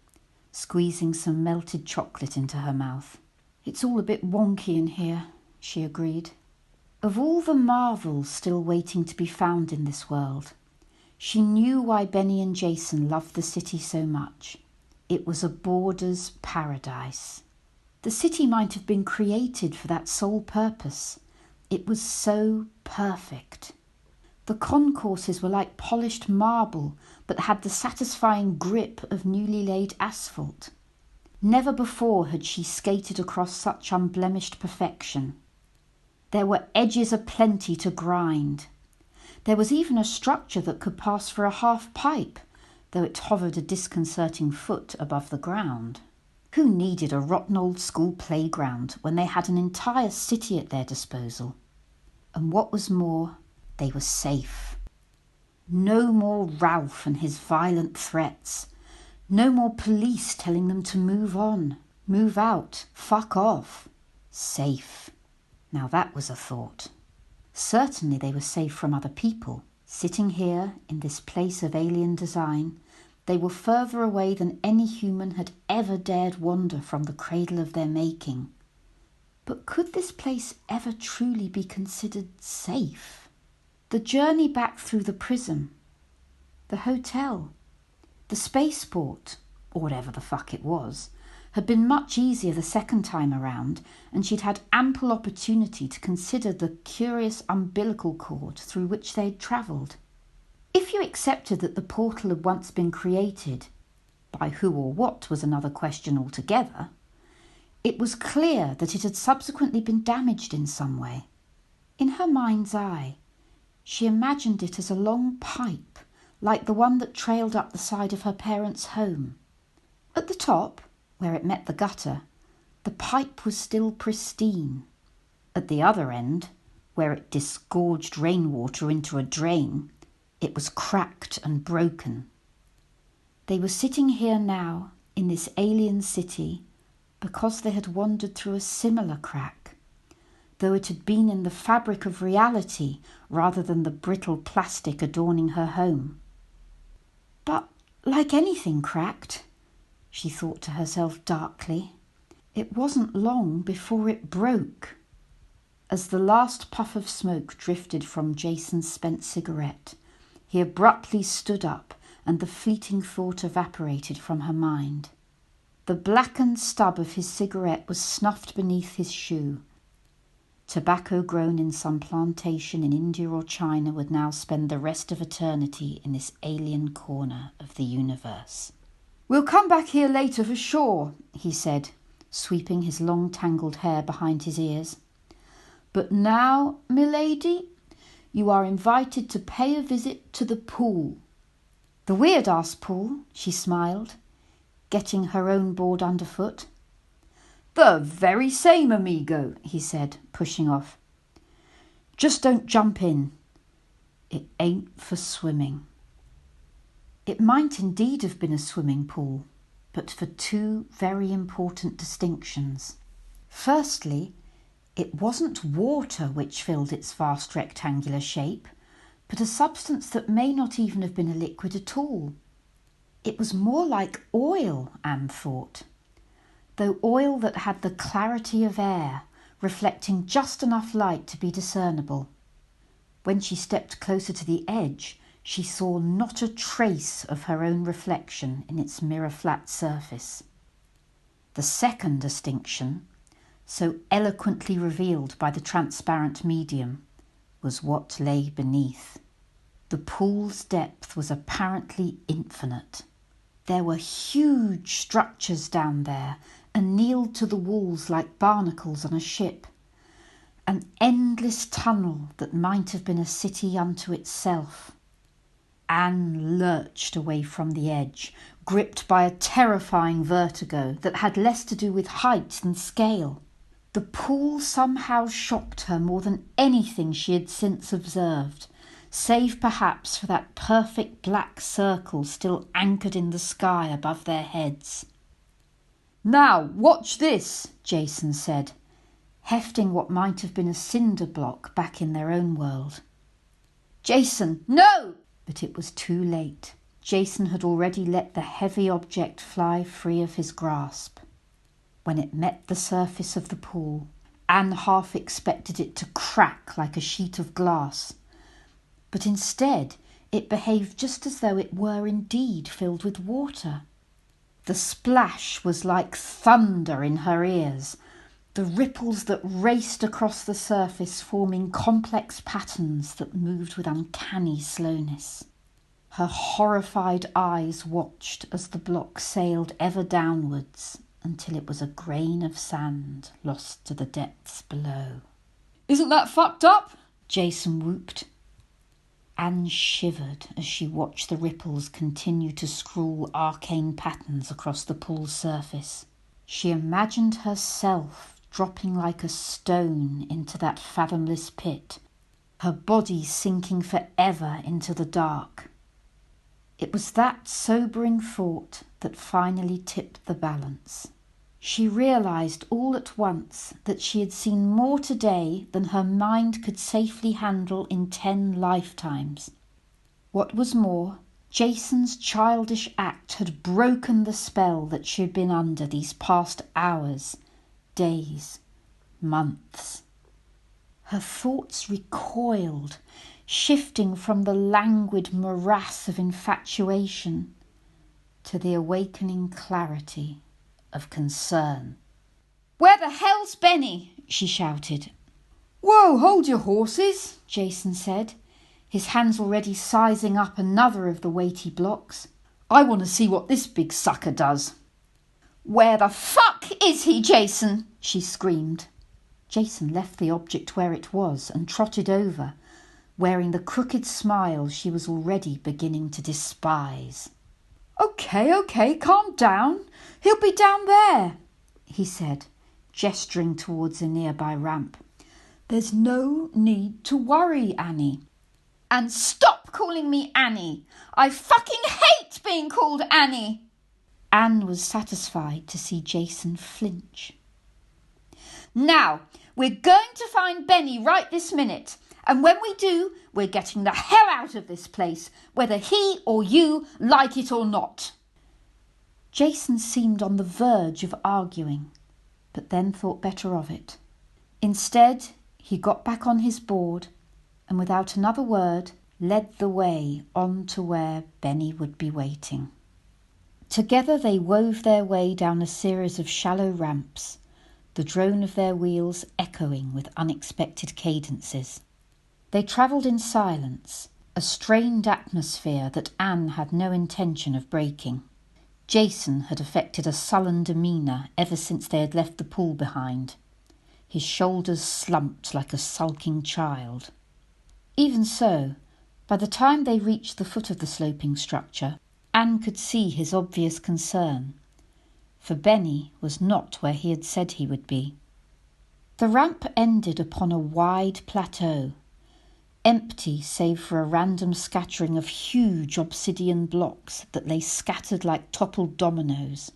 squeezing some melted chocolate into her mouth. "It's all a bit wonky in here," she agreed. Of all the marvels still waiting to be found in this world, she knew why Benny and Jason loved the city so much. It was a boarder's paradise. The city might have been created for that sole purpose. It was so perfect. The concourses were like polished marble, but had the satisfying grip of newly laid asphalt. Never before had she skated across such unblemished perfection. There were edges aplenty to grind. There was even a structure that could pass for a half pipe, though it hovered a disconcerting foot above the ground. Who needed a rotten old school playground when they had an entire city at their disposal? And what was more, they were safe. No more Ralph and his violent threats. No more police telling them to move on, move out, fuck off. Safe. Now that was a thought. Certainly they were safe from other people. Sitting here in this place of alien design, they were further away than any human had ever dared wander from the cradle of their making. But could this place ever truly be considered safe? The journey back through the prism, the hotel, the spaceport, or whatever the fuck it was, had been much easier the second time around, and she'd had ample opportunity to consider the curious umbilical cord through which they'd travelled. If you accepted that the portal had once been created, by who or what was another question altogether, it was clear that it had subsequently been damaged in some way. In her mind's eye, she imagined it as a long pipe, like the one that trailed up the side of her parents' home. At the top, where it met the gutter, the pipe was still pristine. At the other end, where it disgorged rainwater into a drain, it was cracked and broken. They were sitting here now, in this alien city, because they had wandered through a similar crack, though it had been in the fabric of reality rather than the brittle plastic adorning her home. But like anything cracked, she thought to herself darkly, it wasn't long before it broke. As the last puff of smoke drifted from Jason's spent cigarette, he abruptly stood up and the fleeting thought evaporated from her mind. The blackened stub of his cigarette was snuffed beneath his shoe. Tobacco grown in some plantation in India or China would now spend the rest of eternity in this alien corner of the universe. "We'll come back here later for sure," he said, sweeping his long tangled hair behind his ears. "But now, milady, you are invited to pay a visit to the pool." "The weird-ass pool," she smiled, getting her own board underfoot. "The very same, amigo," he said, pushing off. "Just don't jump in. It ain't for swimming." It might indeed have been a swimming pool, but for two very important distinctions. Firstly, it wasn't water which filled its vast rectangular shape, but a substance that may not even have been a liquid at all. It was more like oil, Anne thought, though oil that had the clarity of air, reflecting just enough light to be discernible. When she stepped closer to the edge, she saw not a trace of her own reflection in its mirror-flat surface. The second distinction, so eloquently revealed by the transparent medium, was what lay beneath. The pool's depth was apparently infinite. There were huge structures down there, annealed to the walls like barnacles on a ship. An endless tunnel that might have been a city unto itself. Anne lurched away from the edge, gripped by a terrifying vertigo that had less to do with height than scale. The pool somehow shocked her more than anything she had since observed, save perhaps for that perfect black circle still anchored in the sky above their heads. "Now, watch this," Jason said, hefting what might have been a cinder block back in their own world. "Jason, no!" But it was too late. Jason had already let the heavy object fly free of his grasp. When it met the surface of the pool, Anne half expected it to crack like a sheet of glass. But instead, it behaved just as though it were indeed filled with water. The splash was like thunder in her ears, the ripples that raced across the surface forming complex patterns that moved with uncanny slowness. Her horrified eyes watched as the block sailed ever downwards until it was a grain of sand lost to the depths below. "Isn't that fucked up?" Jason whooped. Anne shivered as she watched the ripples continue to scrawl arcane patterns across the pool's surface. She imagined herself dropping like a stone into that fathomless pit, her body sinking forever into the dark. It was that sobering thought that finally tipped the balance. She realised all at once that she had seen more today than her mind could safely handle in 10 lifetimes. What was more, Jason's childish act had broken the spell that she had been under these past hours, days, months. Her thoughts recoiled, shifting from the languid morass of infatuation to the awakening clarity of concern. "Where the hell's Benny?" she shouted. "Whoa, hold your horses," Jason said, his hands already sizing up another of the weighty blocks. "I want to see what this big sucker does." "Where the fuck is he, Jason?" she screamed. Jason left the object where it was and trotted over, wearing the crooked smile she was already beginning to despise. Okay, calm down. He'll be down there," he said, gesturing towards a nearby ramp. "There's no need to worry, Annie." "And stop calling me Annie. I fucking hate being called Annie." Anne was satisfied to see Jason flinch. "Now, we're going to find Benny right this minute. And when we do, we're getting the hell out of this place, whether he or you like it or not." Jason seemed on the verge of arguing, but then thought better of it. Instead, he got back on his board and without another word led the way on to where Benny would be waiting. Together they wove their way down a series of shallow ramps, the drone of their wheels echoing with unexpected cadences. They travelled in silence, a strained atmosphere that Anne had no intention of breaking. Jason had affected a sullen demeanour ever since they had left the pool behind. His shoulders slumped like a sulking child. Even so, by the time they reached the foot of the sloping structure, Anne could see his obvious concern, for Benny was not where he had said he would be. The ramp ended upon a wide plateau, empty save for a random scattering of huge obsidian blocks that lay scattered like toppled dominoes.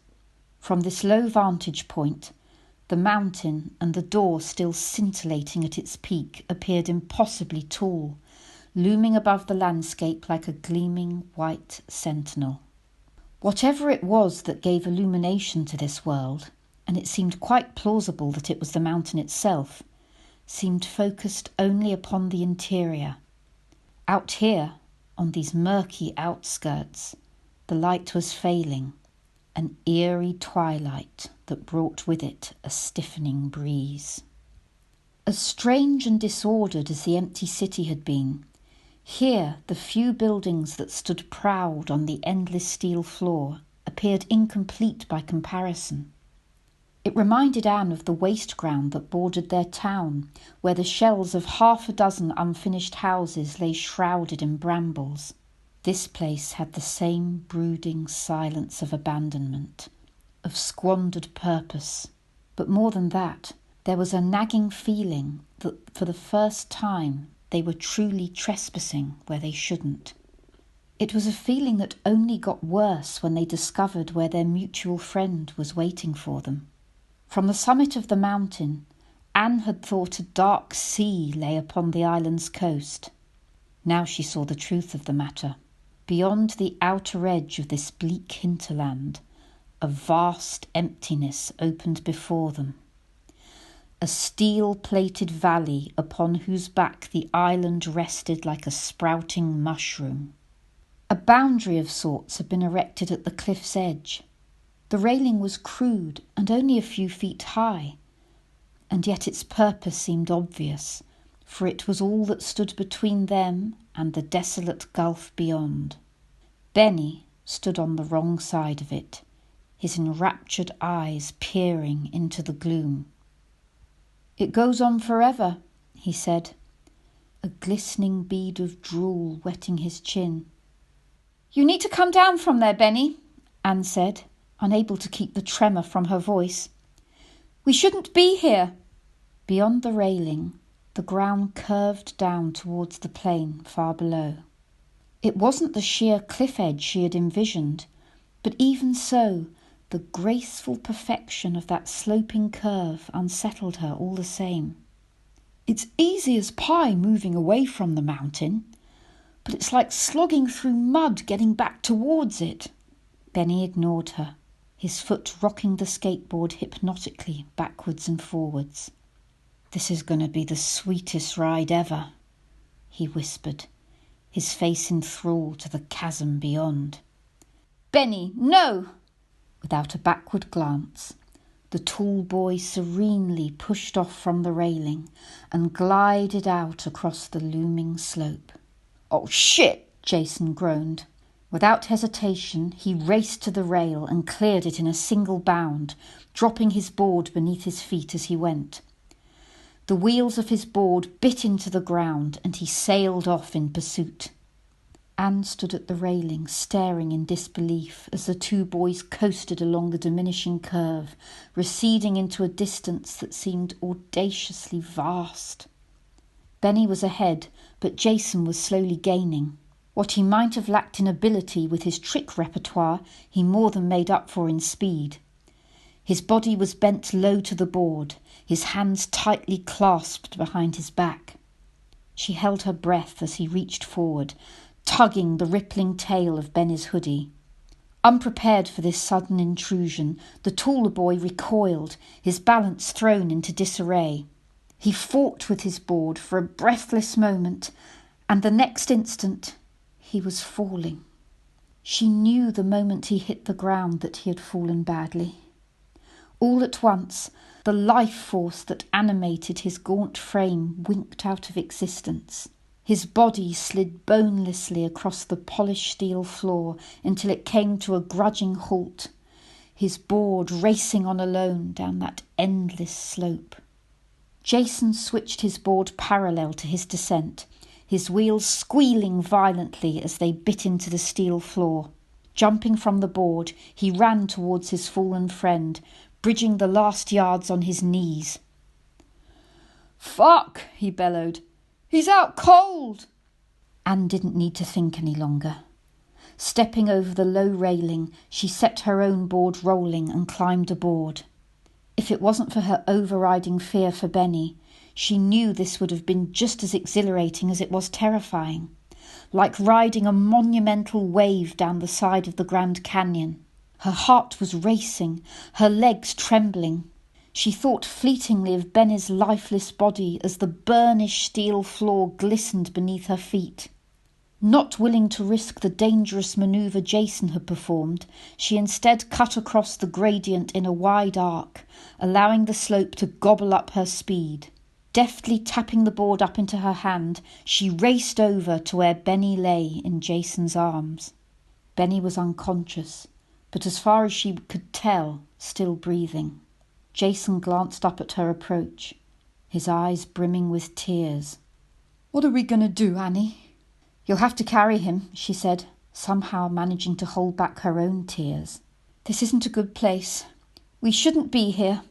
From this low vantage point, the mountain and the door still scintillating at its peak appeared impossibly tall, looming above the landscape like a gleaming white sentinel. Whatever it was that gave illumination to this world, and it seemed quite plausible that it was the mountain itself, seemed focused only upon the interior. Out here, on these murky outskirts, the light was failing, an eerie twilight that brought with it a stiffening breeze. As strange and disordered as the empty city had been, here the few buildings that stood proud on the endless steel floor appeared incomplete by comparison. It reminded Anne of the waste ground that bordered their town, where the shells of 6 unfinished houses lay shrouded in brambles. This place had the same brooding silence of abandonment, of squandered purpose. But more than that, there was a nagging feeling that for the first time they were truly trespassing where they shouldn't. It was a feeling that only got worse when they discovered where their mutual friend was waiting for them. From the summit of the mountain, Anne had thought a dark sea lay upon the island's coast. Now she saw the truth of the matter. Beyond the outer edge of this bleak hinterland, a vast emptiness opened before them. A steel-plated valley upon whose back the island rested like a sprouting mushroom. A boundary of sorts had been erected at the cliff's edge. The railing was crude and only a few feet high, and yet its purpose seemed obvious, for it was all that stood between them and the desolate gulf beyond. Benny stood on the wrong side of it, his enraptured eyes peering into the gloom. "It goes on forever," he said, a glistening bead of drool wetting his chin. "You need to come down from there, Benny," Anne said, unable to keep the tremor from her voice. "We shouldn't be here." Beyond the railing, the ground curved down towards the plain far below. It wasn't the sheer cliff edge she had envisioned, but even so, the graceful perfection of that sloping curve unsettled her all the same. "It's easy as pie moving away from the mountain, but it's like slogging through mud getting back towards it." Benny ignored her, his foot rocking the skateboard hypnotically backwards and forwards. "This is going to be the sweetest ride ever," he whispered, his face enthralled to the chasm beyond. "Benny, no!" Without a backward glance, the tall boy serenely pushed off from the railing and glided out across the looming slope. "Oh, shit!" Jason groaned. Without hesitation, he raced to the rail and cleared it in a single bound, dropping his board beneath his feet as he went. The wheels of his board bit into the ground and he sailed off in pursuit. Anne stood at the railing, staring in disbelief as the two boys coasted along the diminishing curve, receding into a distance that seemed audaciously vast. Benny was ahead, but Jason was slowly gaining. What he might have lacked in ability with his trick repertoire, he more than made up for in speed. His body was bent low to the board, his hands tightly clasped behind his back. She held her breath as he reached forward, tugging the rippling tail of Benny's hoodie. Unprepared for this sudden intrusion, the taller boy recoiled, his balance thrown into disarray. He fought with his board for a breathless moment, and the next instant he was falling. She knew the moment he hit the ground that he had fallen badly. All at once, the life force that animated his gaunt frame winked out of existence. His body slid bonelessly across the polished steel floor until it came to a grudging halt, his board racing on alone down that endless slope. Jason switched his board parallel to his descent, his wheels squealing violently as they bit into the steel floor. Jumping from the board, he ran towards his fallen friend, bridging the last yards on his knees. "Fuck!" he bellowed. "He's out cold!" Anne didn't need to think any longer. Stepping over the low railing, she set her own board rolling and climbed aboard. If it wasn't for her overriding fear for Benny, she knew this would have been just as exhilarating as it was terrifying, like riding a monumental wave down the side of the Grand Canyon. Her heart was racing, her legs trembling. She thought fleetingly of Benny's lifeless body as the burnished steel floor glistened beneath her feet. Not willing to risk the dangerous manoeuvre Jason had performed, she instead cut across the gradient in a wide arc, allowing the slope to gobble up her speed. Deftly tapping the board up into her hand, she raced over to where Benny lay in Jason's arms. Benny was unconscious, but as far as she could tell, still breathing. Jason glanced up at her approach, his eyes brimming with tears. "What are we going to do, Annie?" "You'll have to carry him," she said, somehow managing to hold back her own tears. "This isn't a good place. We shouldn't be here."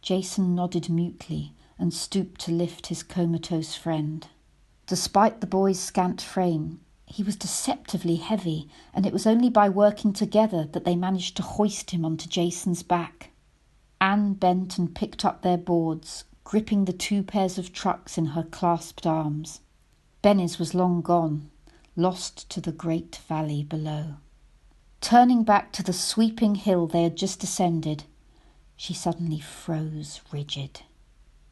Jason nodded mutely and stooped to lift his comatose friend. Despite the boy's scant frame, he was deceptively heavy, and it was only by working together that they managed to hoist him onto Jason's back. Anne bent and picked up their boards, gripping the 2 pairs of trucks in her clasped arms. Benny's was long gone, lost to the great valley below. Turning back to the sweeping hill they had just ascended, she suddenly froze rigid.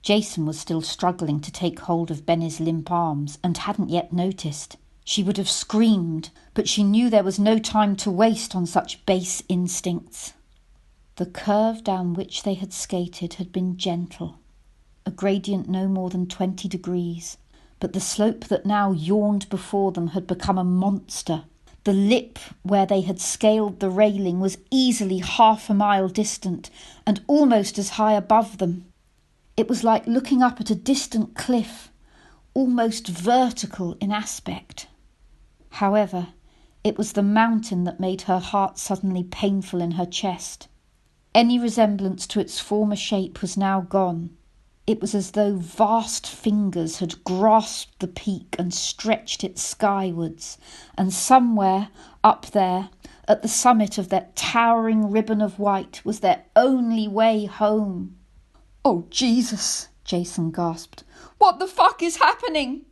Jason was still struggling to take hold of Benny's limp arms and hadn't yet noticed. She would have screamed, but she knew there was no time to waste on such base instincts. The curve down which they had skated had been gentle, a gradient no more than 20 degrees, but the slope that now yawned before them had become a monster. The lip where they had scaled the railing was easily half a mile distant and almost as high above them. It was like looking up at a distant cliff, almost vertical in aspect. However, it was the mountain that made her heart suddenly painful in her chest. Any resemblance to its former shape was now gone. It was as though vast fingers had grasped the peak and stretched it skywards, and somewhere up there, at the summit of that towering ribbon of white, was their only way home. "Oh, Jesus," Jason gasped. "What the fuck is happening?"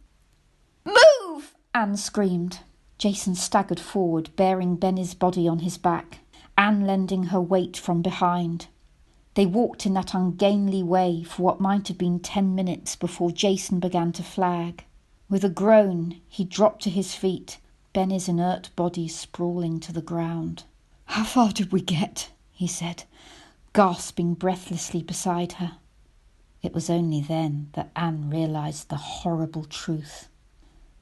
"Move!" Anne screamed. Jason staggered forward, bearing Benny's body on his back, Anne lending her weight from behind. They walked in that ungainly way for what might have been 10 minutes before Jason began to flag. With a groan, he dropped to his feet, Benny's inert body sprawling to the ground. "How far did we get?" he said, gasping breathlessly beside her. It was only then that Anne realised the horrible truth.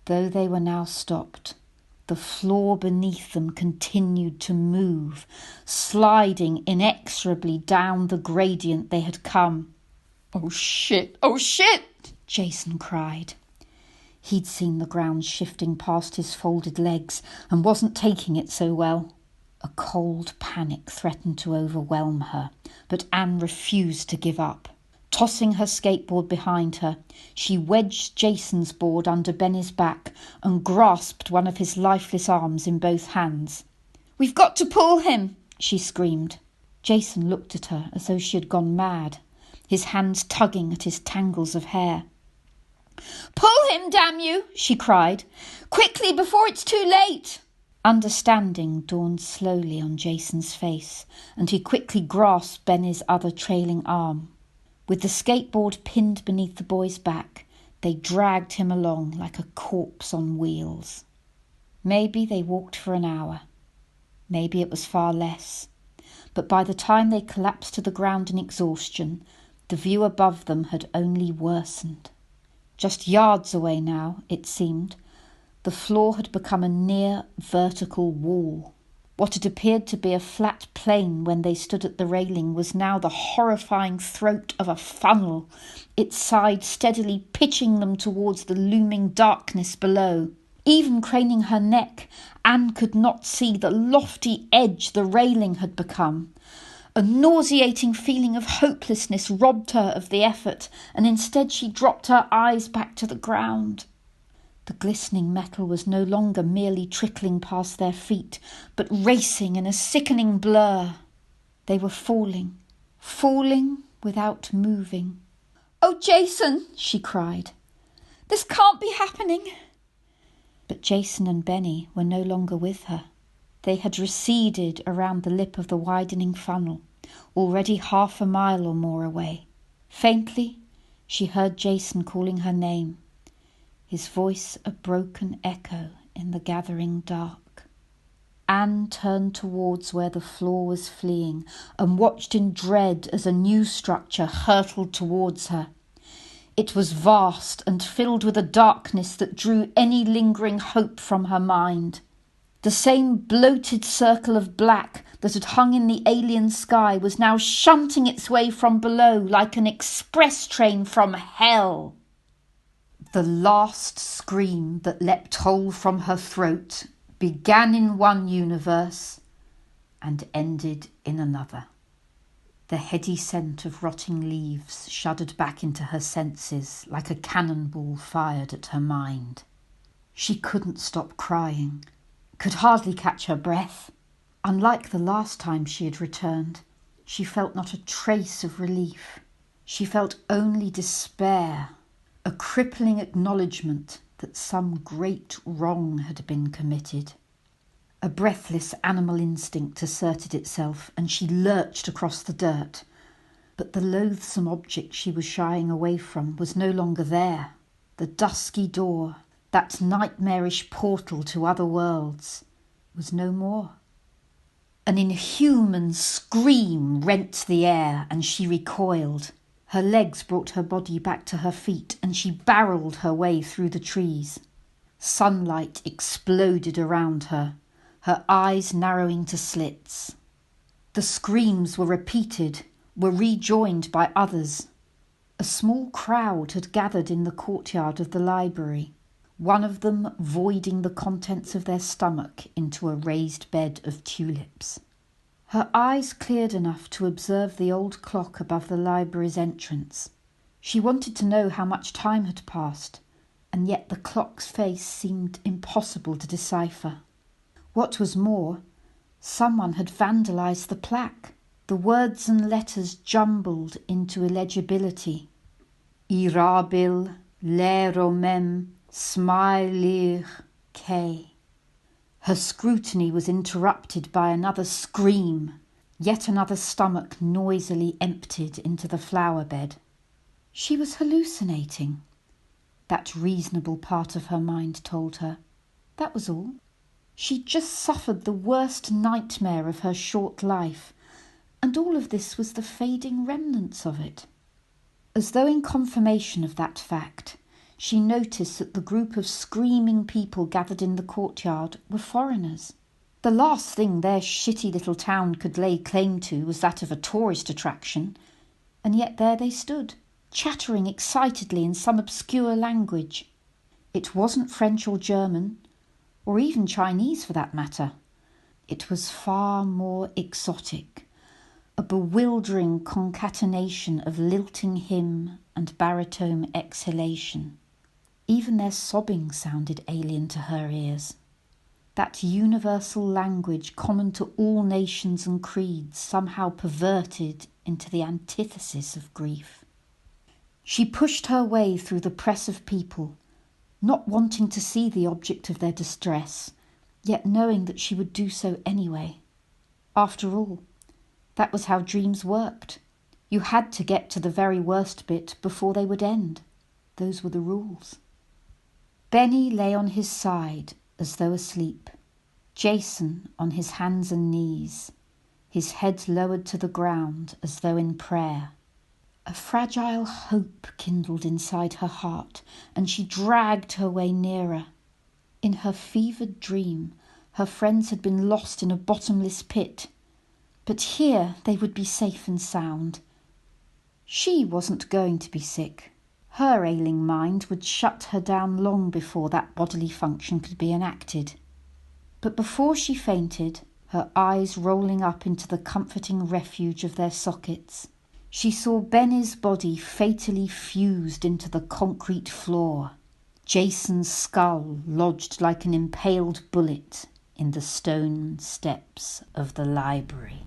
Though they were now stopped, the floor beneath them continued to move, sliding inexorably down the gradient they had come. "Oh shit! Oh shit!" Jason cried. He'd seen the ground shifting past his folded legs and wasn't taking it so well. A cold panic threatened to overwhelm her, but Anne refused to give up. Tossing her skateboard behind her, she wedged Jason's board under Benny's back and grasped one of his lifeless arms in both hands. "We've got to pull him!" she screamed. Jason looked at her as though she had gone mad, his hands tugging at his tangles of hair. "Pull him, damn you!" she cried. "Quickly, before it's too late!" Understanding dawned slowly on Jason's face, and he quickly grasped Benny's other trailing arm. With the skateboard pinned beneath the boy's back, they dragged him along like a corpse on wheels. Maybe they walked for an hour. Maybe it was far less. But by the time they collapsed to the ground in exhaustion, the view above them had only worsened. Just yards away now, it seemed, the floor had become a near vertical wall. What had appeared to be a flat plane when they stood at the railing was now the horrifying throat of a funnel, its side steadily pitching them towards the looming darkness below. Even craning her neck, Anne could not see the lofty edge the railing had become. A nauseating feeling of hopelessness robbed her of the effort, and instead she dropped her eyes back to the ground. The glistening metal was no longer merely trickling past their feet, but racing in a sickening blur. They were falling without moving. "Oh, Jason," she cried. "This can't be happening." But Jason and Benny were no longer with her. They had receded around the lip of the widening funnel, already half a mile or more away. Faintly, she heard Jason calling her name, his voice a broken echo in the gathering dark. Anne turned towards where the floor was fleeing and watched in dread as a new structure hurtled towards her. It was vast and filled with a darkness that drew any lingering hope from her mind. The same bloated circle of black that had hung in the alien sky was now shunting its way from below like an express train from hell. The last scream that leapt whole from her throat began in one universe and ended in another. The heady scent of rotting leaves shuddered back into her senses like a cannonball fired at her mind. She couldn't stop crying, could hardly catch her breath. Unlike the last time she had returned, she felt not a trace of relief. She felt only despair, a crippling acknowledgement that some great wrong had been committed. A breathless animal instinct asserted itself, and she lurched across the dirt. But the loathsome object she was shying away from was no longer there. The dusky door, that nightmarish portal to other worlds, was no more. An inhuman scream rent the air, and she recoiled. Her legs brought her body back to her feet, and she barreled her way through the trees. Sunlight exploded around her, her eyes narrowing to slits. The screams were repeated, were rejoined by others. A small crowd had gathered in the courtyard of the library, one of them voiding the contents of their stomach into a raised bed of tulips. Her eyes cleared enough to observe the old clock above the library's entrance. She wanted to know how much time had passed, and yet the clock's face seemed impossible to decipher. What was more, someone had vandalised the plaque. The words and letters jumbled into illegibility. Irabil, leromem, smilir, ke. Her scrutiny was interrupted by another scream. Yet another stomach noisily emptied into the flower bed. She was hallucinating. That reasonable part of her mind told her. That was all. She'd just suffered the worst nightmare of her short life, and all of this was the fading remnants of it. As though in confirmation of that fact, she noticed that the group of screaming people gathered in the courtyard were foreigners. The last thing their shitty little town could lay claim to was that of a tourist attraction, and yet there they stood, chattering excitedly in some obscure language. It wasn't French or German, or even Chinese for that matter. It was far more exotic, a bewildering concatenation of lilting hymn and baritone exhalation. Even their sobbing sounded alien to her ears. That universal language common to all nations and creeds, somehow perverted into the antithesis of grief. She pushed her way through the press of people, not wanting to see the object of their distress, yet knowing that she would do so anyway. After all, that was how dreams worked. You had to get to the very worst bit before they would end. Those were the rules. Benny lay on his side as though asleep. Jason on his hands and knees, his head lowered to the ground as though in prayer. A fragile hope kindled inside her heart, and she dragged her way nearer. In her fevered dream, her friends had been lost in a bottomless pit, but here they would be safe and sound. She wasn't going to be sick. Her ailing mind would shut her down long before that bodily function could be enacted. But before she fainted, her eyes rolling up into the comforting refuge of their sockets, she saw Benny's body fatally fused into the concrete floor, Jason's skull lodged like an impaled bullet in the stone steps of the library.